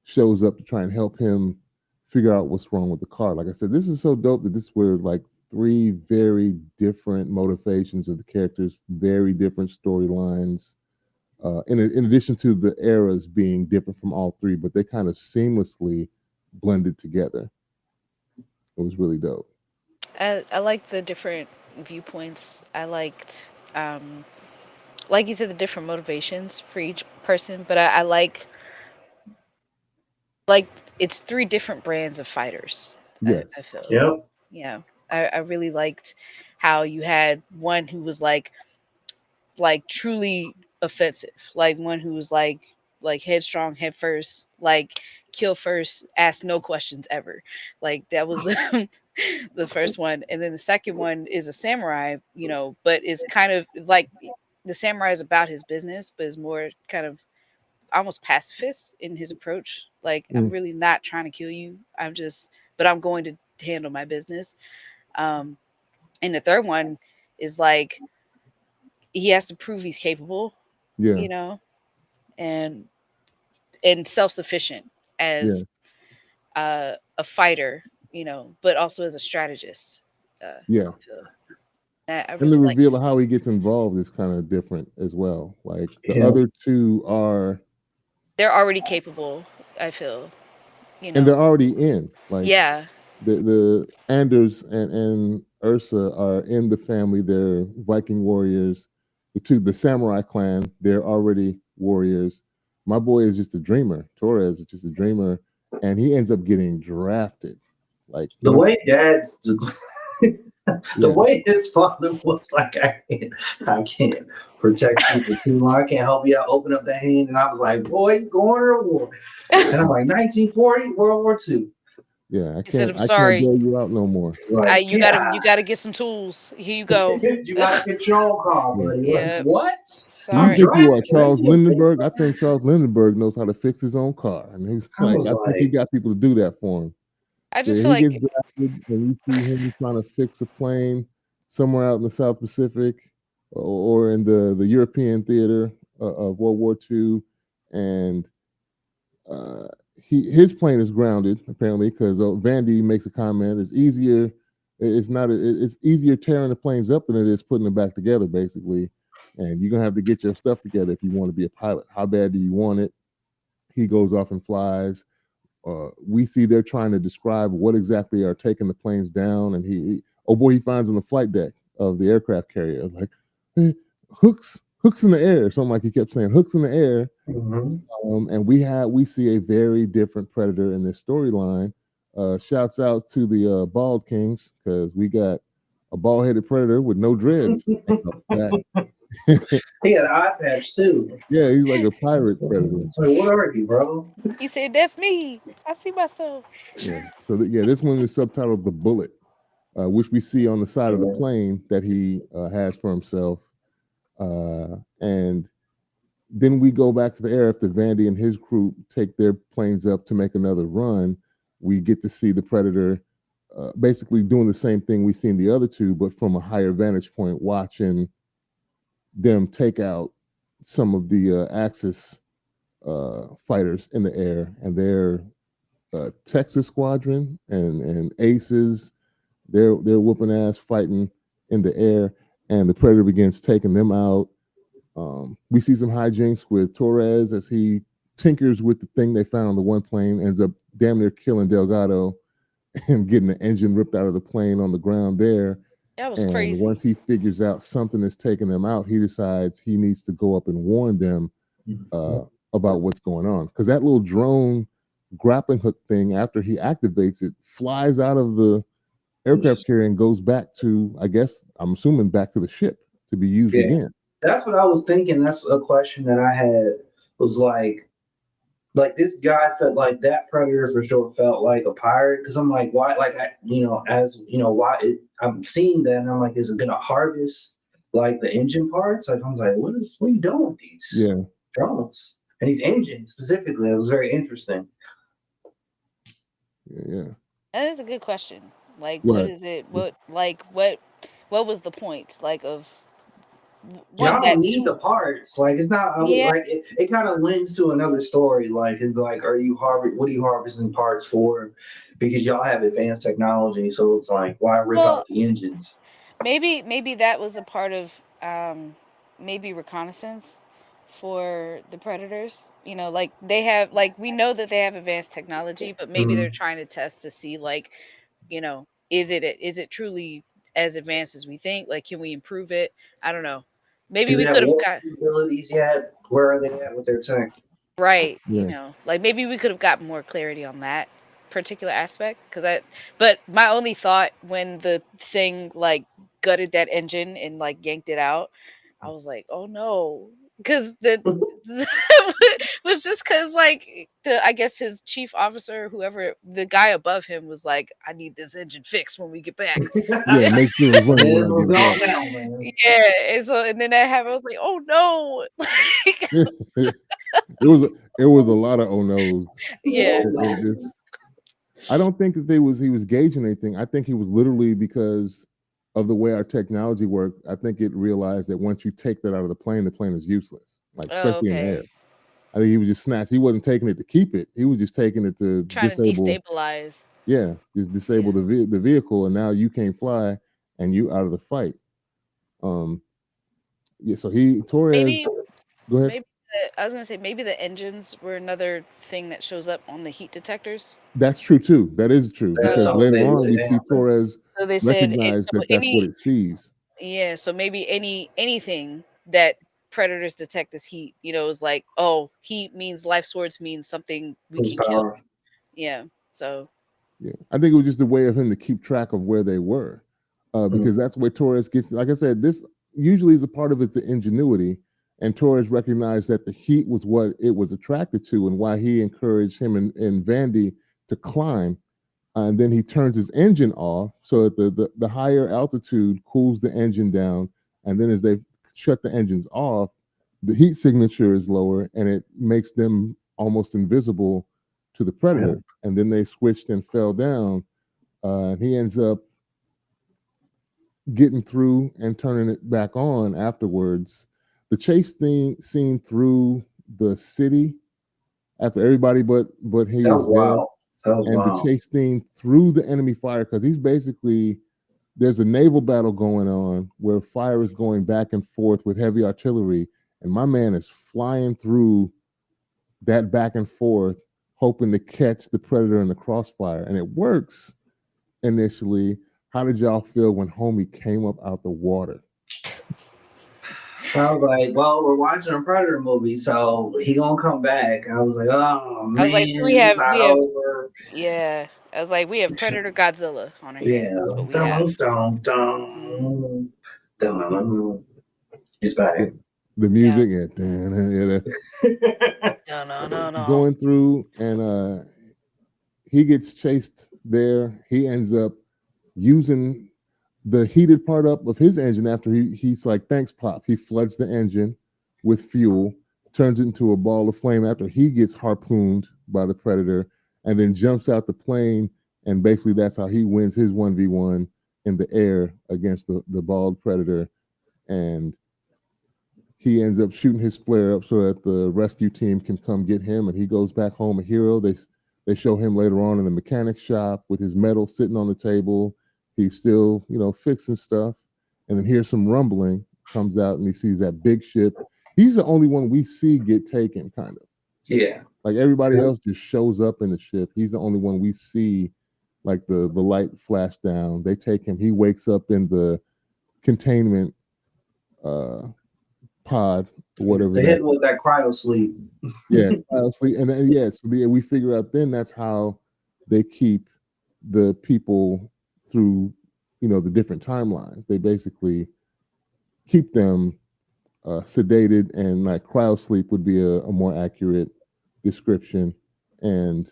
shows up to try and help him figure out what's wrong with the car. Like I said, this is so dope that this were like three very different motivations of the characters, very different storylines. In addition to the eras being different from all three, but they kind of seamlessly blended together. It was really dope. I like the different viewpoints. I liked, like you said, the different motivations for each person. But I like it's three different brands of fighters. Yes. I feel. Yep. Yeah. I really liked how you had one who was like truly offensive, like one who was like headstrong, head first, like kill first, ask no questions ever. Like that was the first one. And then the second one is a samurai, but is kind of like the samurai is about his business, but is more kind of almost pacifist in his approach. Like I'm really not trying to kill you. But I'm going to handle my business. And the third one is like he has to prove he's capable, and self-sufficient as a fighter, but also as a strategist. Yeah. I And really the liked. reveal of how he gets involved is kind of different as well. Like the other two they're already capable, I feel. And they're already in. Like Yeah. the Anders and Ursa are in the family. They're Viking warriors. The samurai clan, they're already warriors. My boy is just a dreamer. Torres is just a dreamer, and he ends up getting drafted. Like the way Dad's the way his father was like, I can't protect you for too long. I can't help you out. Open up the hand, and I was like, boy, you going to war? And I'm like, 1940, World War II. Yeah, I said, can't. "I'm I sorry. can't bail you out no more. Like, you gotta get some tools. Here you go. you got a control car, buddy. Yeah. Like, what? Who Sorry. you think you are, Charles Driving? Lindenberg? I think Charles Lindenberg knows how to fix his own car, and he's like, I think he got people to do that for him. I just Yeah, feel he like gets drafted, and you see him trying to fix a plane somewhere out in the South Pacific or in the European theater of World War II, and his plane is grounded apparently because Vandy makes a comment. It's easier. It's easier tearing the planes up than it is putting them back together, basically. And you're gonna have to get your stuff together if you want to be a pilot. How bad do you want it? He goes off and flies. We see they're trying to describe what exactly are taking the planes down, and he finds on the flight deck of the aircraft carrier like hooks in the air, something like he kept saying, hooks in the air. And we see a very different Predator in this storyline. Shouts out to the Bald Kings because we got a bald-headed Predator with no dreads. He had an eye patch too. Yeah, he's like a pirate Predator. So what are you, bro? he said, "That's me. I see myself." Yeah. So this one is subtitled "The Bullet." which we see on the side of the plane that he has for himself. And then we go back to the air after Vandy and his crew take their planes up to make another run. We get to see the Predator basically doing the same thing we seen the other two, but from a higher vantage point, watching them take out some of the Axis fighters in the air, and their Texas Squadron and Aces. They're whooping ass fighting in the air, and the Predator begins taking them out. We see some hijinks with Torres as he tinkers with the thing they found on the one plane, ends up damn near killing Delgado and getting the engine ripped out of the plane on the ground there. That was And crazy. once he figures out something is taking them out, he decides he needs to go up and warn them about what's going on. Because that little drone grappling hook thing, after he activates it, flies out of the aircraft carrier and goes back to, I guess, I'm assuming back to the ship to be used again. That's what I was thinking. That's a question that I had, was like this guy felt like that Predator for sure felt like a pirate, because I'm like, why? Like, I'm seeing that and I'm like, is it gonna harvest like the engine parts? Like, I'm like, what are you doing with these drones and these engines specifically? It was very interesting. Yeah. That is a good question. Like, what is it? What was the point? Like, of Y'all don't need the parts. Like, it's not. Like, it kind of lends to another story. Like, it's like, what are you harvesting parts for? Because y'all have advanced technology, so it's like, why rip out the engines? Maybe that was a part of maybe reconnaissance for the Predators. You know, like they have, like, we know that they have advanced technology, but maybe they're trying to test to see, like, you know, is it truly as advanced as we think? Like, can we improve it? I don't know. Maybe we could have got abilities yet. Where are they at with their tech? Right. You know, like maybe we could have got more clarity on that particular aspect. But my only thought when the thing like gutted that engine and like yanked it out, I was like, oh no. Because the was just because like I guess his chief officer, whoever the guy above him, was like, I need this engine fixed when we get back. Yeah, make sure it's running when I get back. Yeah, and then that happened. I was like, oh no. it was a lot of oh no's. Yeah. I don't think that he was gauging anything. I think he was literally, because of the way our technology worked, I think it realized that once you take that out of the plane is useless. Like, especially in the air. I think he was just snatched. He wasn't taking it to keep it. He was just taking it to trying disable. To destabilize. Yeah, just disable the vehicle, and now you can't fly, and you out of the fight. Yeah. So Torres. Go ahead. Maybe I was gonna say maybe the engines were another thing that shows up on the heat detectors. That's true too. That is true, because later on we see Torres recognize that that's what it sees. Yeah, so maybe anything that predators detect as heat, you know, is like, oh, heat means life source means something we can kill. Yeah. So. Yeah, I think it was just a way of him to keep track of where they were, because that's where Torres gets. Like I said, this usually is a part of it, the ingenuity, and Torres recognized that the heat was what it was attracted to, and why he encouraged him and Vandy to climb. And then he turns his engine off so that the higher altitude cools the engine down, and then as they shut the engines off, the heat signature is lower, and it makes them almost invisible to the Predator. And then they switched and fell down. And he ends up getting through and turning it back on afterwards. The chase scene through the city after everybody but he is dead. And the chase theme through the enemy fire, because he's basically, there's a naval battle going on where fire is going back and forth with heavy artillery, and my man is flying through that back and forth, hoping to catch the Predator in the crossfire, and it works initially. How did y'all feel when homie came up out the water? I was like, well, we're watching a Predator movie, so he gonna come back. I was like, oh man, it's not over. Yeah. I was like, we have Predator Godzilla on our hands. Yeah. That's what we have. It's back. The music, going through, and he gets chased there. He ends up using the heated part up of his engine after he's like, thanks, Pop. He floods the engine with fuel, turns it into a ball of flame after he gets harpooned by the predator, and then jumps out the plane. And basically that's how he wins his 1v1 in the air against the bald predator. And he ends up shooting his flare up so that the rescue team can come get him, and he goes back home a hero. They show him later on in the mechanic shop with his medal sitting on the table. He's still, fixing stuff. And then here's some rumbling, comes out, and he sees that big ship. He's the only one we see get taken, kind of. Yeah. Like everybody else just shows up in the ship. He's the only one we see, like the light flash down. They take him. He wakes up in the containment pod, or whatever. They hit with that cryo sleep. Yeah, cryo sleep. And then, so we figure out then that's how they keep the people through, the different timelines. They basically keep them sedated, and like cryo sleep would be a more accurate description. And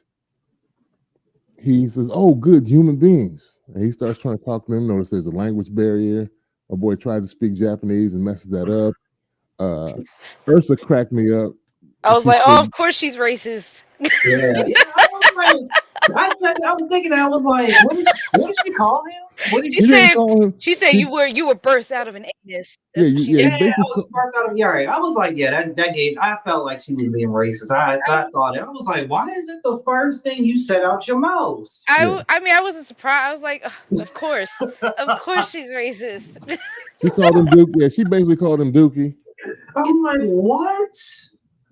he says, "Oh, good human beings." And he starts trying to talk to them. Notice there's a language barrier. A boy tries to speak Japanese and messes that up. Ursa cracked me up. I was like, "Oh, of course she's racist." Yeah. I was like, I was thinking, I was like, what did she call him? What did she say? She said you were birthed out of an anus. That's what she said. I was birthed out of I was like, that gave. I felt like she was being racist. I thought it. I was like, why is it the first thing you said out your mouth? I mean, I wasn't surprised. I was like, of course she's racist. She called him Dookie. Yeah, she basically called him Dookie. I'm like, what?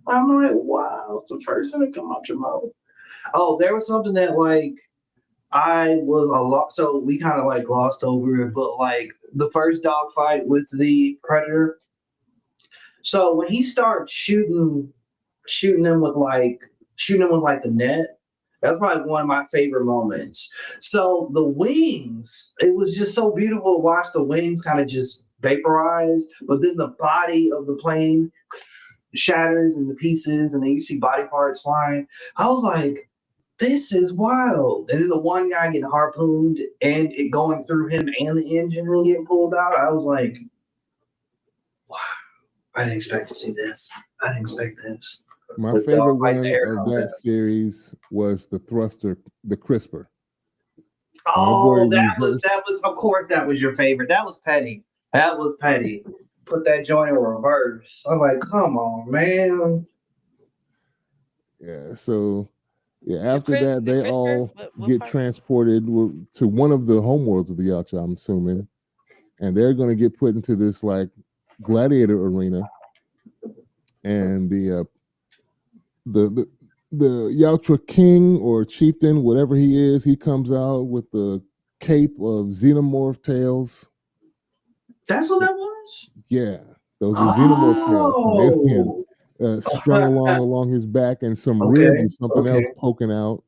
I'm like, wow, it's the first thing that come out your mouth. Oh, there was something that like I was a lot. So we kind of like glossed over it, but like the first dog fight with the predator. So when he starts shooting them with the net, that's probably one of my favorite moments. So the wings, it was just so beautiful to watch the wings kind of just vaporize, but then the body of the plane shatters into pieces, and then you see body parts flying. I was like, this is wild. And then the one guy getting harpooned and it going through him and the engine really getting pulled out. I was like, wow, I didn't expect to see this. I didn't expect this. My favorite one of that series was the thruster, the crisper. Oh, that was, of course, that was your favorite. That was petty. Put that joint in reverse. I'm like, come on, man. Yeah, so after that, they all get transported to one of the homeworlds of the Yacha, I'm assuming, and they're going to get put into this like gladiator arena, and the Yacha king or chieftain, whatever he is, he comes out with the cape of xenomorph tails. That's what that was? Yeah, those are xenomorph tails. Strung along his back, and some ribs and something else poking out.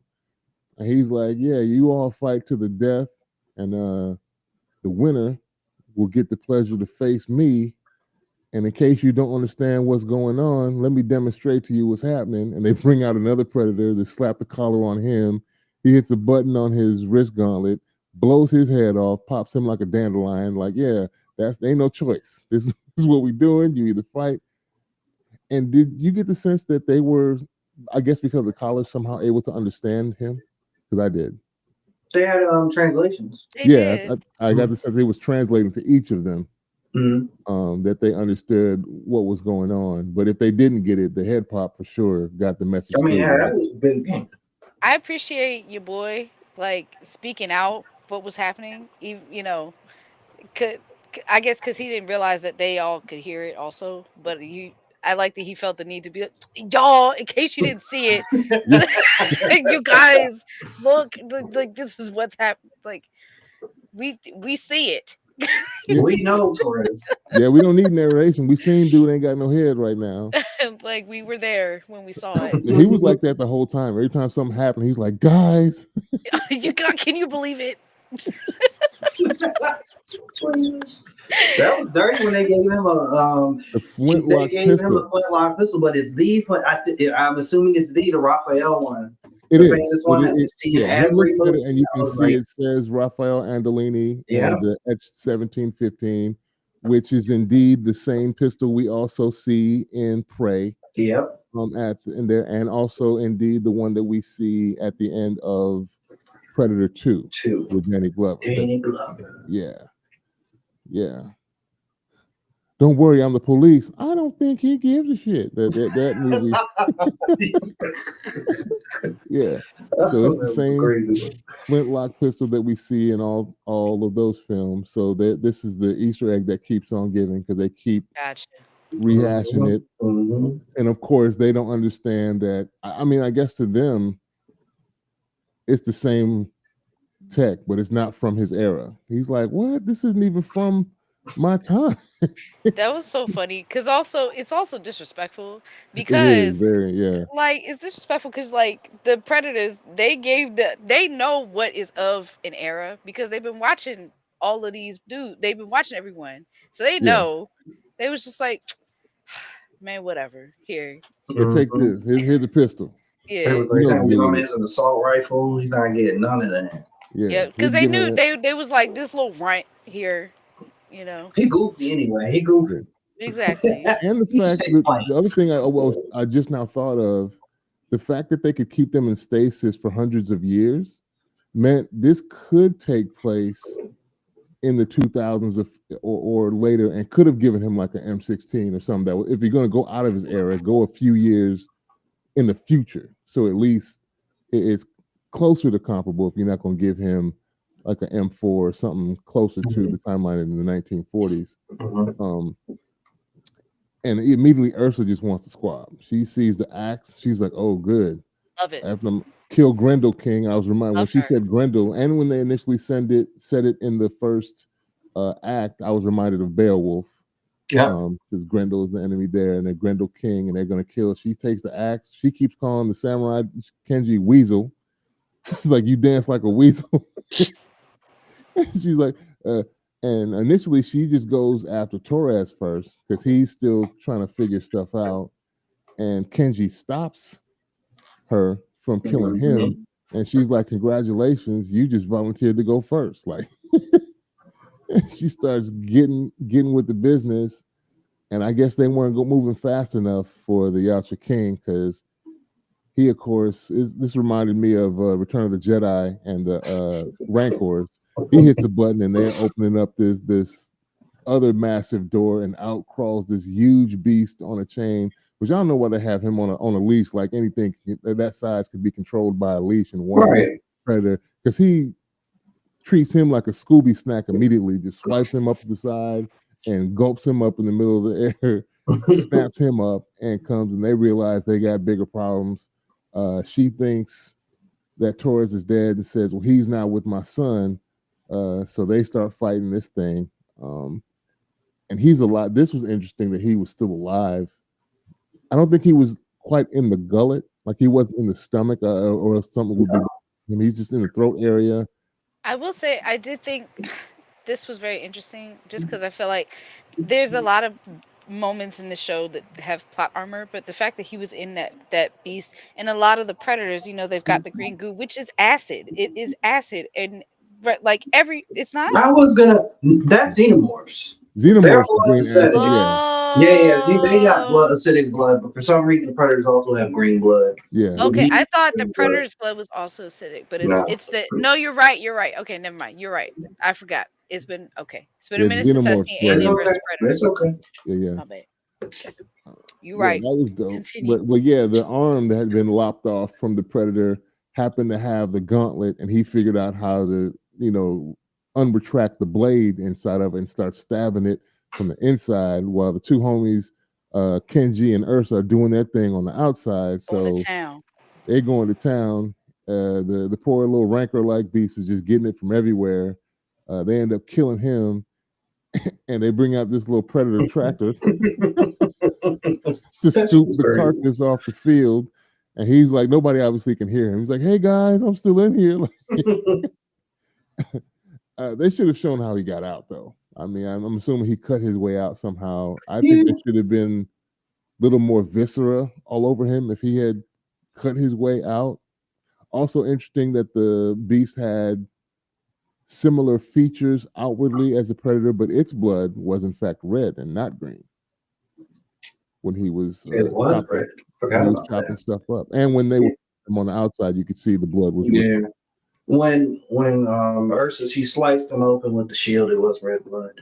And he's like, yeah, you all fight to the death, and the winner will get the pleasure to face me. And in case you don't understand what's going on, let me demonstrate to you what's happening. And they bring out another predator that slap the collar on him. He hits a button on his wrist gauntlet, blows his head off, pops him like a dandelion. Like, yeah, ain't no choice. This is what we're doing. You either fight. And did you get the sense that they were, I guess because of the college, somehow able to understand him? Because I did. They had translations. I got the sense they was translating to each of them. Mm-hmm. That they understood what was going on. But if they didn't get it, the head pop for sure got the message. I mean, that was a big game. I appreciate your boy like speaking out what was happening. I guess because he didn't realize that they all could hear it also. But I like that he felt the need to be like, y'all, in case you didn't see it, you guys look like this is what's happening. Like we see it. We know, Torres. Yeah, we don't need narration. We seen dude ain't got no head right now. Like we were there when we saw it. He was like that the whole time. Every time something happened, he's like, guys. Can you believe it? That was dirty when they gave him a flintlock pistol. But it's I'm assuming it's the Raphael one. It The is. famous one that we see in Yeah, you look every at movie. it and you I can was see like, it says Raphael Andolini yeah, and the etched 1715, which is indeed the same pistol we also see in Prey yep, at in there, and also indeed the one that we see at the end of Predator 2 two. with Danny Glover. Danny Glover. Yeah, yeah. Don't worry, I'm the police. I don't think he gives a shit. That movie. Yeah. So Oh, it's the that was a same crazy one. flintlock pistol that we see in all of those films. So this is the Easter egg that keeps on giving because they keep Gotcha. rehashing it. Mm-hmm. And of course, they don't understand that. I mean, I guess to them, it's the same tech, but it's not from his era. He's like, what? This isn't even from my time. That was so funny because also it's also disrespectful It is because very, yeah, like it's disrespectful because like the predators they know what is of an era because they've been watching all of these dudes, they've been watching everyone, so they yeah. know. They was just like, man, whatever, here. Here, take Mm-hmm. this. Here's a pistol. It Yeah. was You like, know he's it's gonna give him illegal. his an assault rifle. He's not getting none of that. Yeah, Yeah, we because can they give him knew that. they was like this little runt here, you know. He goofy anyway. He goofy. Yeah. Exactly. And the He fact takes that the other planes. thing I just now thought of, the fact that they could keep them in stasis for hundreds of years meant this could take place in the 2000s or later, and could have given him like an M16 or something. That if you're going to go out of his era, go a few years in the future, so at least it's closer to comparable. If you're not going to give him like an M4 or something closer to the timeline in the 1940s. Mhm. And immediately Ursula just wants to squab. She sees the axe. She's like, "Oh, good." Love it. After kill Grendel King, I was reminded when Love she her. said Grendel, and when they initially said it in the first act, I was reminded of Beowulf, Yeah. because Grendel is the enemy there, and then Grendel King, and they're gonna kill. She takes the axe. She keeps calling the samurai Kenji Weasel. She's like, "You dance like a weasel." She's like, and initially she just goes after Torres first because he's still trying to figure stuff out, and Kenji stops her from killing him, Mhm. and she's like, "Congratulations, you just volunteered to go first." Like, she starts getting with the business, and I guess they weren't moving fast enough for the Yacha King because he, of course, is. This reminded me of Return of the Jedi and the Rancors. He hits a button and they're opening up this other massive door, and out crawls this huge beast on a chain. Which I don't know why they have him on a leash. Like anything that size could be controlled by a leash, and one Right. predator, because he treats him like a Scooby snack immediately. Just swipes him up to the side and gulps him up in the middle of the air, snaps him up, and comes. And they realize they got bigger problems. She thinks that Torres is dead and says, "Well, he's not with my son." So they start fighting this thing. And he's alive. This was interesting that he was still alive. I don't think he was quite in the gullet, like he wasn't in the stomach, or something would be. He's just in the throat area. I will say I did think this was very interesting just because I feel like there's a lot of moments in the show that have plot armor, but the fact that he was in that beast and a lot of the predators, they've got the green goo, which is acid. It is acid, and like every it's not. I was gonna. That's xenomorphs. Their Xenomorphs, blood's green acid, acidic. yeah, Yeah, yeah. See, they got blood, Oh, acidic blood, but for some reason, the predators also have green blood. yeah. But okay. he I thought the green blood. predator's blood was also acidic, but it's No. it's the no. You're right. You're right. Okay, never mind. You're right. I forgot. It's been okay. It's been a Yeah, minute since I've xenomorphs seen It's blood. Alien okay. versus Predator. It's okay. Yeah, yeah. My bad. You're Yeah, right. that was dope. Continue. But yeah, the arm that had been lopped off from the predator happened to have the gauntlet, and he figured out how to, unretract the blade inside of it and start stabbing it from the inside, while the two homies, Kenji and Ursa, are doing their thing on the outside. Going to So town. they're going to town. The poor little rancor like beast is just getting it from everywhere. They end up killing him, and they bring out this little predator tractor to That's scoop the crazy. carcass off the field. And he's like, nobody obviously can hear him. He's like, "Hey guys, I'm still in here." They should have shown how he got out, though. I mean, I'm assuming he cut his way out somehow. I think there should have been a little more viscera all over him if he had cut his way out. Also interesting that the beast had similar features outwardly as a predator, but its blood was in fact red and not green when he was It was red. Forgot about chopping that. stuff up. And when they were on the outside, you could see the blood was red. Yeah. When Ursa she sliced him open with the shield, it was red blood.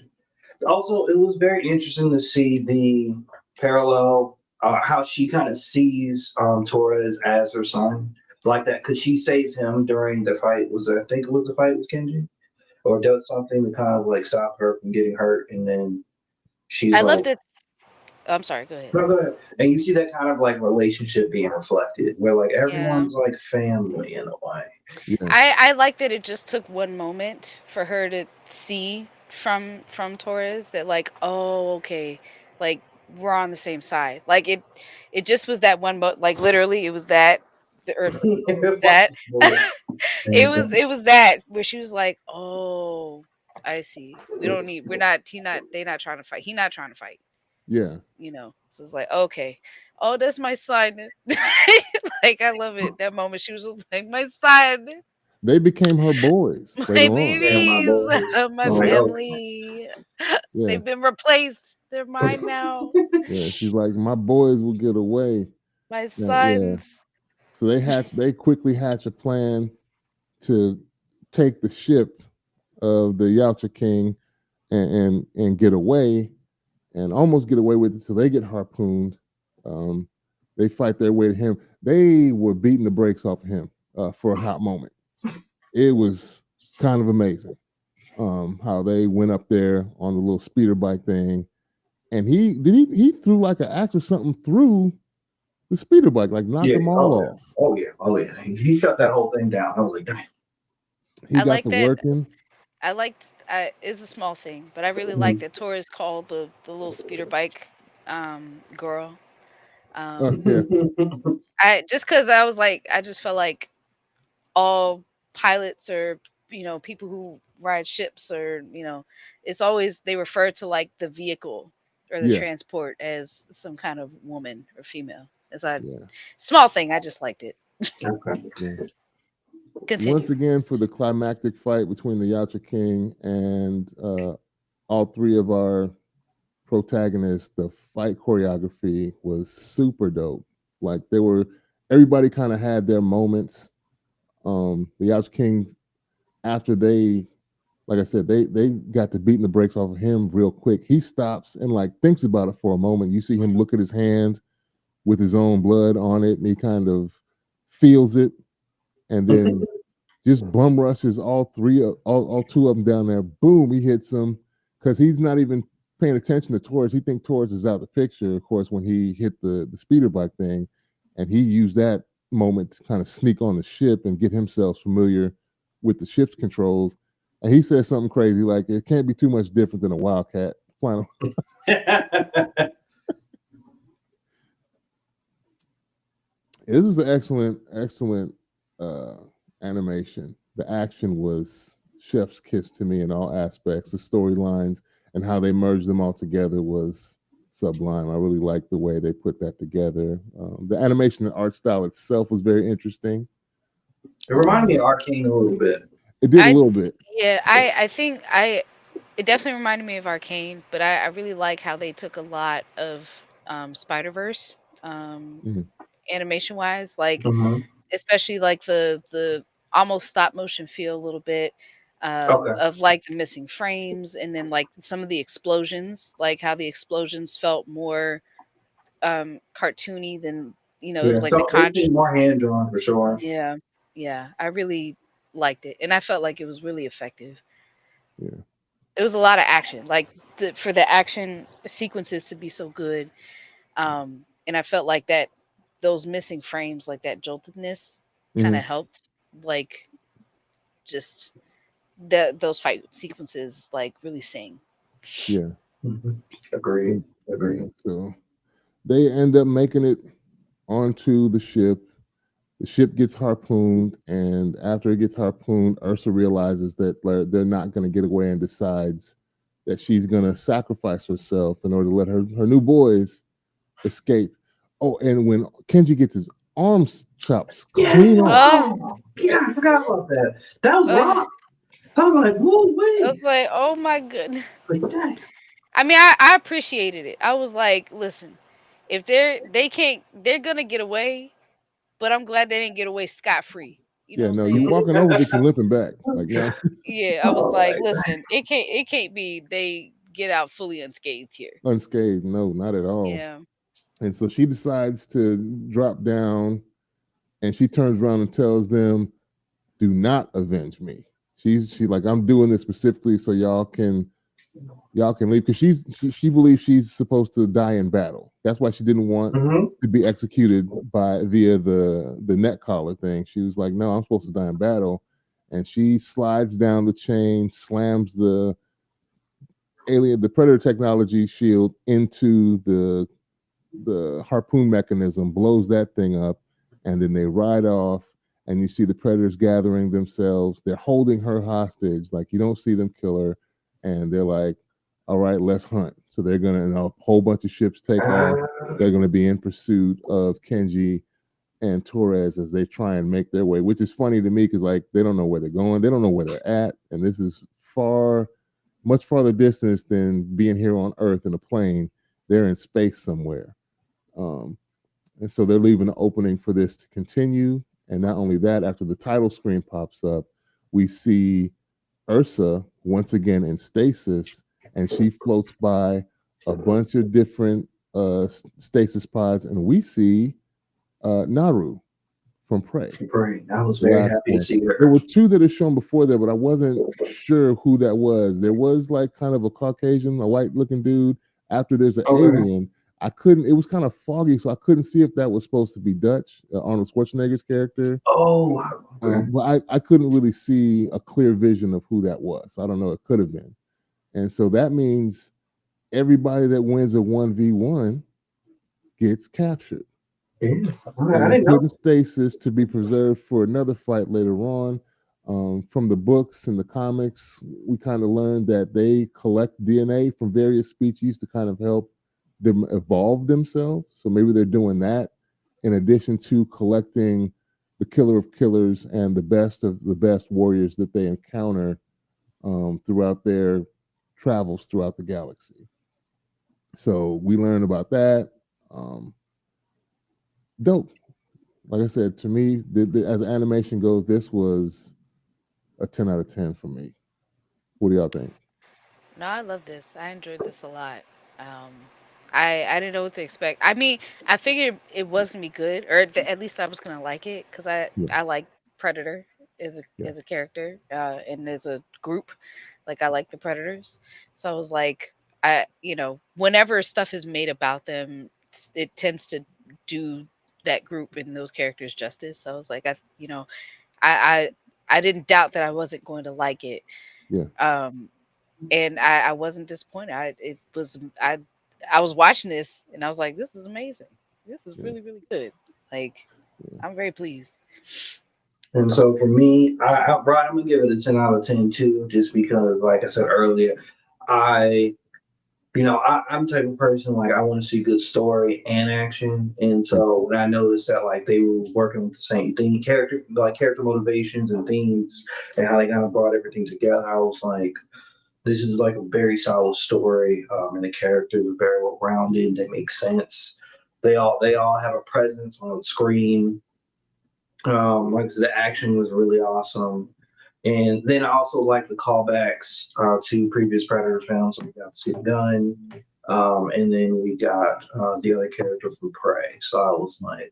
Also, it was very interesting to see the parallel, how she kind of sees Torres as her son, like that, because she saves him during the fight. I think it was the fight with Kenji, or does something to kind of like stop her from getting hurt, and then she's I like, love that. I'm sorry. Go ahead. no, go ahead. And you see that kind of like relationship being reflected, where like Yeah. everyone's like family in a way. Yeah, I like that it just took one moment for her to see from Torres that like, oh, okay, like we're on the same side. Like it just was that one like literally it was that or that it was that where she was like, oh, I see. We don't need we're not he not they not trying to fight. He not trying to fight, yeah. So it's like, okay. Oh, that's my son. Like I love it. That moment she was just like, my son. They became her boys My later on. They're my babies, boys. my I'm Yeah, like, oh, family. yeah, They've been replaced. They're mine now. yeah. She's like, my boys will get away. My Yeah. sons. So they quickly hatch a plan to take the ship of the Yautja King and get away and almost get away with it. So they get harpooned. Um, they fight their way to him. They were beating the brakes off of him for a hot moment. It was kind of amazing how they went up there on the little speeder bike thing, and he threw like an axe or something through the speeder bike, like knocked yeah, them all off. oh yeah. He shut that whole thing down. I was like, dang. He I got like to that. working. I liked. It's a small thing, but I really like that Torres called the little speeder bike girl. Um, Yeah, I just because I was like, I just felt like all pilots or people who ride ships or it's always they refer to like the vehicle or the yeah, transport as some kind of woman or female. As a yeah, small thing, I just liked it. Okay. yeah. Once Continue. again, for the climactic fight between the Yautja King and all three of our protagonists, the fight choreography was super dope. Like everybody kind of had their moments. The Yautja King, after they, like I said, they got to beating the brakes off of him real quick. He stops and like thinks about it for a moment. You see him look at his hand with his own blood on it, and he kind of feels it, and then just bum rushes all two of them down there. Boom, he hits them because he's not even paying attention to Torres. He thinks Torres is out of the picture, of course, when he hit the speeder bike thing, and he used that moment to kind of sneak on the ship and get himself familiar with the ship's controls. And he says something crazy like, "It can't be too much different than a Wildcat flying." This was an excellent uh, animation. The action was chef's kiss to me in all aspects. The storylines and how they merged them all together was sublime. I really liked the way they put that together. The animation and art style itself was very interesting. It reminded me of Arcane a little bit. It did a I little bit. Yeah, I think I it definitely reminded me of Arcane, but I really like how they took a lot of Spider Verse Mhm. animation wise, like Mhm. especially like the almost stop motion feel a little bit Okay. of like the missing frames and then like some of the explosions, like how the explosions felt more cartoony than it Yeah, was like the so it conch. seemed more hand drawn for sure. Yeah, yeah, I really liked it, and I felt like it was really effective. Yeah. It was a lot of action, like for the action sequences to be so good. And I felt like that those missing frames, like that joltedness, kind of Hmm. helped, like just those fight sequences, like really sing. Yeah. Mhm. Agreed. Yeah. Agreed. So they end up making it onto the ship. The ship gets harpooned, and after it gets harpooned, Ursa realizes that they're not going to get away and decides that she's going to sacrifice herself in order to let her new boys escape. Oh, and when Kenji gets his arms chops Yeah. clean off. Oh, yeah, I forgot about that. That was uh, rough. I was like, whoa, I wait. was like, oh my goodness. Like, dang. I mean, I appreciated it. I was like, listen, if they can't, they're gonna get away, but I'm glad they didn't get away scot free. You know Yeah, what I'm no, you saying? walking over, but you limping back. Like, no, Yeah, I was Oh, like, my God. listen, it can't be they get out fully unscathed here. unscathed. No, not at all. Yeah. And so she decides to drop down, and she turns around and tells them, "Do not avenge me." She like, I'm doing this specifically so y'all can leave, because she believes she's supposed to die in battle. That's why she didn't want Mm-hmm. to be executed by via the neck collar thing. She was like, no, I'm supposed to die in battle. And she slides down the chain, slams the predator technology shield into the harpoon mechanism, blows that thing up, and then they ride off. And you see the predators gathering themselves. They're holding her hostage. Like, you don't see them kill her, and they're like, "All right, let's hunt." So they're gonna, a whole bunch of ships take off. They're gonna be in pursuit of Kenji and Torres as they try and make their way. Which is funny to me, because like, they don't know where they're going, they don't know where they're at, and this is much farther distance than being here on Earth in a plane. They're in space somewhere. Um, and so they're leaving an opening for this to continue. And not only that, after the title screen pops up, we see Ursa once again in stasis, and she floats by a bunch of different stasis pods, and we see Naru from Prey, Great. I was the very last happy to one. see There her. were two that are shown before that, but I wasn't sure who that was. There was like kind of a Caucasian, a white looking dude. After there's an Okay. alien. I couldn't. It was kind of foggy, so I couldn't see if that was supposed to be Dutch, Arnold Schwarzenegger's character. Oh, wow. Okay. But I couldn't really see a clear vision of who that was. So I don't know. It could have been. And so that means everybody that wins a 1v1 gets captured, Yeah. Okay, and I then didn't put know. in stasis to be preserved for another fight later on. From the books and the comics, we kind of learned that they collect DNA from various species to kind of help them evolve themselves. So maybe they're doing that in addition to collecting the killer of killers and the best of the best warriors that they encounter throughout their travels throughout the galaxy. So we learn about that. Um, Dope. Like I said, to me, as animation goes, this was a 10 out of 10 for me. What do y'all think? No, I love this. I enjoyed this a lot. Um, I didn't know what to expect. I mean, I figured it was gonna be good, or at least I was gonna like it because Yeah, I like Predator yeah, as a character, and as a group. Like I like the Predators, so I was like, whenever stuff is made about them, it tends to do that group and those characters justice. So I was like, I I didn't doubt that I wasn't going to like it. yeah, Um, and I wasn't disappointed. I was watching this and I was like, this is amazing. This is yeah, really really good. Like yeah. I'm very pleased. And so for me, Brian, I'm gonna give it a 10 out of 10 too, just because, like I said earlier, I, I'm the type of person like I want to see good story and action. And Yeah. so when I noticed that like they were working with the same theme, character motivations and themes, and how they kind of brought everything together, I was like, this is like a very solid story, and the characters are very well rounded. They make sense. They all have a presence on the screen. Like I said, the action was really awesome. And then I also like the callbacks to previous Predator films. So we got to see the gun, and then we got the other character from Prey. So I was like,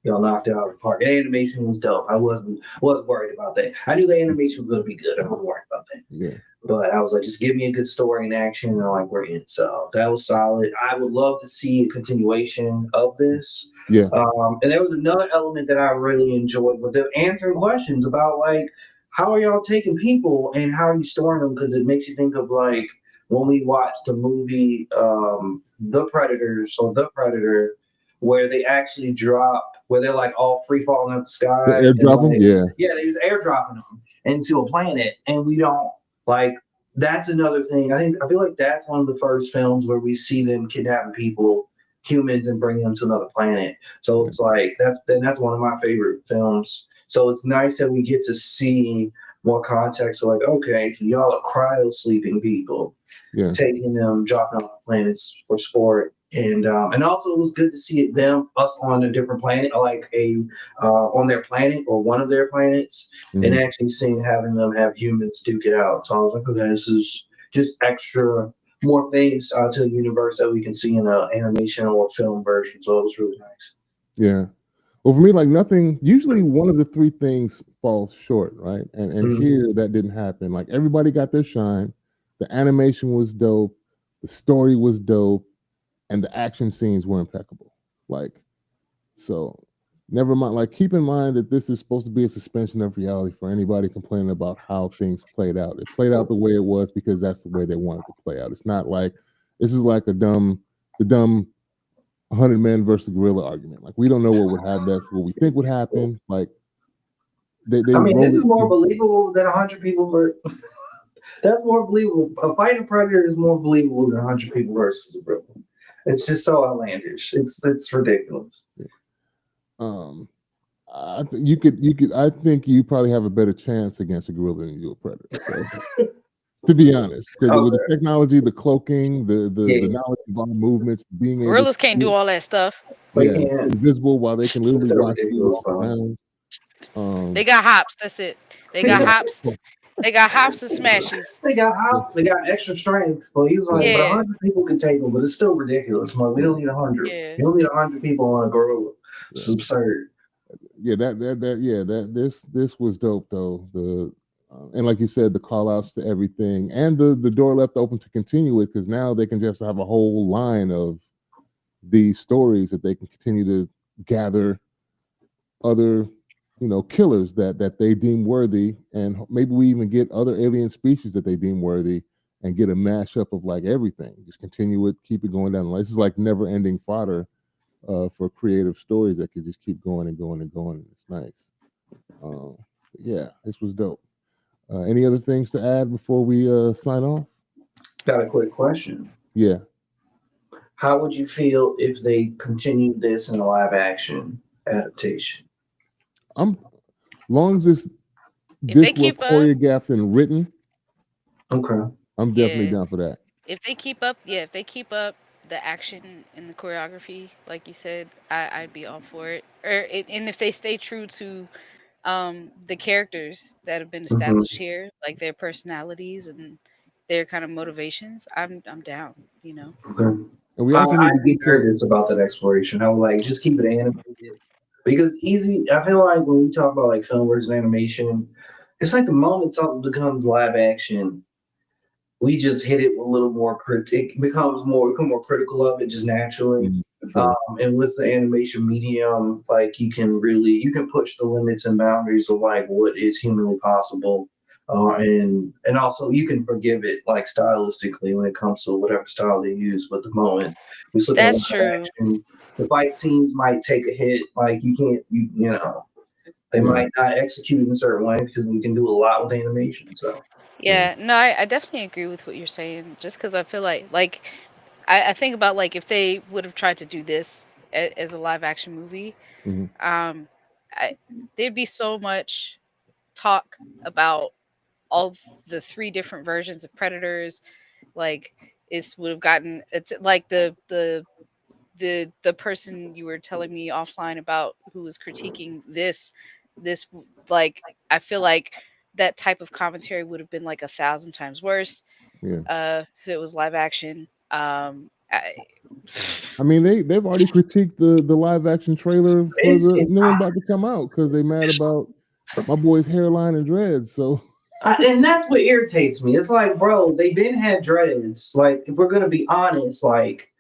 y'all knocked it out of the park. And animation was dope. I wasn't worried about that. I knew the animation was gonna be good. I wasn't worried about that. Yeah. But I was like, just give me a good story and action, and I'm like, we're in. So that was solid. I would love to see a continuation of this. Yeah. And there was another element that I really enjoyed with them answering questions about like, how are y'all taking people and how are you storing them? Because it makes you think of like when we watched the movie The Predators or The Predator, where they actually drop, where they're like all free falling out the The sky and airdrop them? like, Yeah. yeah, they was airdropping them into a planet, and we don't like. That's another thing. I feel like that's one of the first films where we see them kidnapping people humans and bring them to another planet. So it's like that's one of my favorite films. So it's nice that we get to see more context. So like, okay, so y'all are cryo sleeping people, Yeah. taking them, dropping off planets for sport. And also it was good to see us on a different planet, like on their planet or one of their planets, and Mhm. actually having them have humans duke it out. So I was like, okay, this is just extra more things to the universe that we can see in an animation or film version. So it was really nice. Yeah. Well, for me, like nothing. Usually, one of the three things falls short, right? And Mhm. here that didn't happen. Like everybody got their shine. The animation was dope. The story was dope, and the action scenes were impeccable. Like so, never mind. Like keep in mind that this is supposed to be a suspension of reality for anybody complaining about how things played out. It played out the way it was because that's the way they wanted to play out. It's not like this is like the dumb 100 men versus gorilla argument. Like we don't know what would happen. That's what we think would happen. Like they I mean, roll this it. is more believable than 100 people for. That's more believable. A fighting predator is more believable than 100 people versus a gorilla. It's just so outlandish. It's ridiculous. Um, you could. I think you probably have a better chance against a gorilla than you do a predator. So to be honest, because with the Okay. technology, the cloaking, the Yeah, knowledge of our movements, being able Gorillas can't do to all that stuff. they yeah, can't. invisible while they can It's literally still watch you ridiculous walk though. around. They Um, got hops. That's it. They got yeah, hops. They got hops and smashes. They got yeah, hops, they got extra strength, but he's like, yeah, but a Yeah, hundred people can take him, but it's still ridiculous. Man. We yeah, don't need 100. yeah. You don't need 100 people on a gorilla. It's yeah. absurd. Yeah, that this was dope though. The and like you said, the call outs to everything, and the door left open to continue it because now they can just have a whole line of these stories that they can continue to gather other killers that they deem worthy, and maybe we even get other alien species that they deem worthy, and get a mashup of like everything. Just continue it, keep it going down the line. This is like never ending fodder for creative stories that could just keep going and going and going. It's nice. Um, yeah, this was dope. Any other things to add before we sign off? Got a quick question. Yeah, How would you feel if they continued this in a live action adaptation? I'm long as If they this were keep up, choreographed and written, Okay. I'm definitely yeah. down for that. If they keep up the action and the choreography, like you said, I'd be all for it. And if they stay true to the characters that have been Hmm. established here, like their personalities and their kind of motivations, I'm down. You know. Okay. And we also need to I'd be get some. nervous about that exploration. I would like just keep it animated because easy. I feel like when we talk about like film versus animation, it's like the moment something becomes live action, we just hit it with a little more it become more critical of it just naturally. Sure. And with the animation medium, like you can push the limits and boundaries of like what is humanly possible. And also you can forgive it like stylistically when it comes to whatever style they use. But the moment we look at That's live true. action, the fight scenes might take a hit. Like you can't, you know, they Yeah. might not execute in a certain way because we can do a lot with animation. So Yeah. Yeah, no, I definitely agree with what you're saying. Just because I feel like I think about like if they would have tried to do this as a live action movie, Hmm. um, I, there'd be so much talk about all the three different versions of predators. Like it would have gotten it's like the person you were telling me offline about who was critiquing this like I feel like that type of commentary would have been like 1,000 times worse Yeah. if it was live action. I mean, they've already critiqued the live action trailer for it's the it, new one about to come out because they mad about my boy's hairline and dreads. So and that's what irritates me. It's like, bro, they been had dreads. Like, if we're gonna be honest, like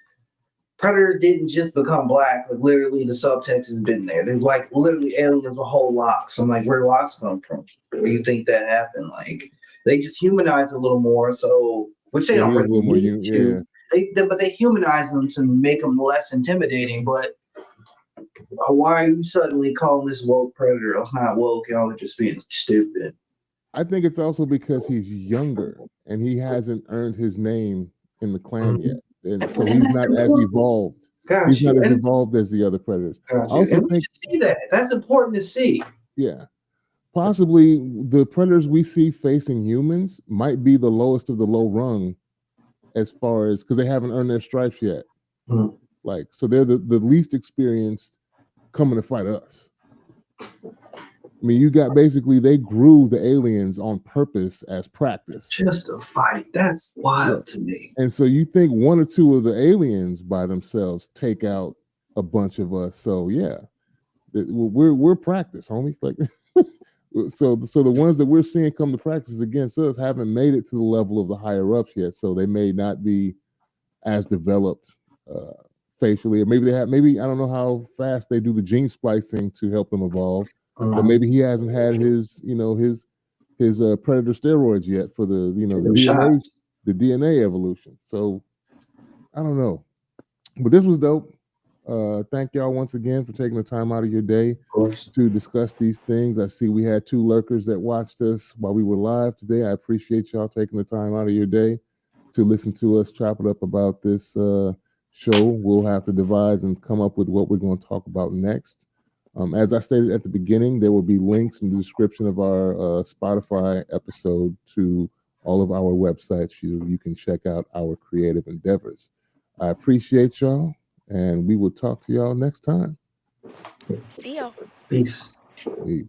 predators didn't just become black. Like, literally, the subtext has been there. They're like literally aliens with whole locks. I'm like, where do locks come from? Where do you think that happened? Like, they just humanize a little more. So, which they yeah, don't he is really a little more need yeah. to. But they humanize them to make them less intimidating. But why are you suddenly calling this woke predator? It's not woke. Y'all are just being stupid. I think it's also because he's younger and he hasn't earned his name in the clan yet. and so And he's that's not as important. evolved. Got He's you. not as And evolved as the other predators. got I you. also And we think, should see that. That's important to see. yeah, possibly the predators we see facing humans might be the lowest of the low rung as far as because they haven't earned their stripes yet. Mhm. Like, so they're the least experienced coming to fight us. I mean, you got basically they grew the aliens on purpose as practice. Just a fight. That's wild to me. And so you think one or two of the aliens by themselves take out a bunch of us. So yeah, we're practice, homie. Like, so the ones that we're seeing come to practice against us haven't made it to the level of the higher ups yet. So they may not be as developed facially, or maybe they have. Maybe I don't know how fast they do the gene splicing to help them evolve, but maybe he hasn't had his predator steroids yet for the Them shots. the DNA evolution. So I don't know, but this was dope. Thank y'all once again for taking the time out of your day Of course. to discuss these things. I see we had 2 lurkers that watched us while we were live today. I appreciate y'all taking the time out of your day to listen to us chop it up about this show. We'll have to devise and come up with what we're going to talk about next. As I stated at the beginning, there will be links in the description of our Spotify episode to all of our websites. You can check out our creative endeavors. I appreciate y'all, and we will talk to y'all next time. See y'all. Peace. Peace.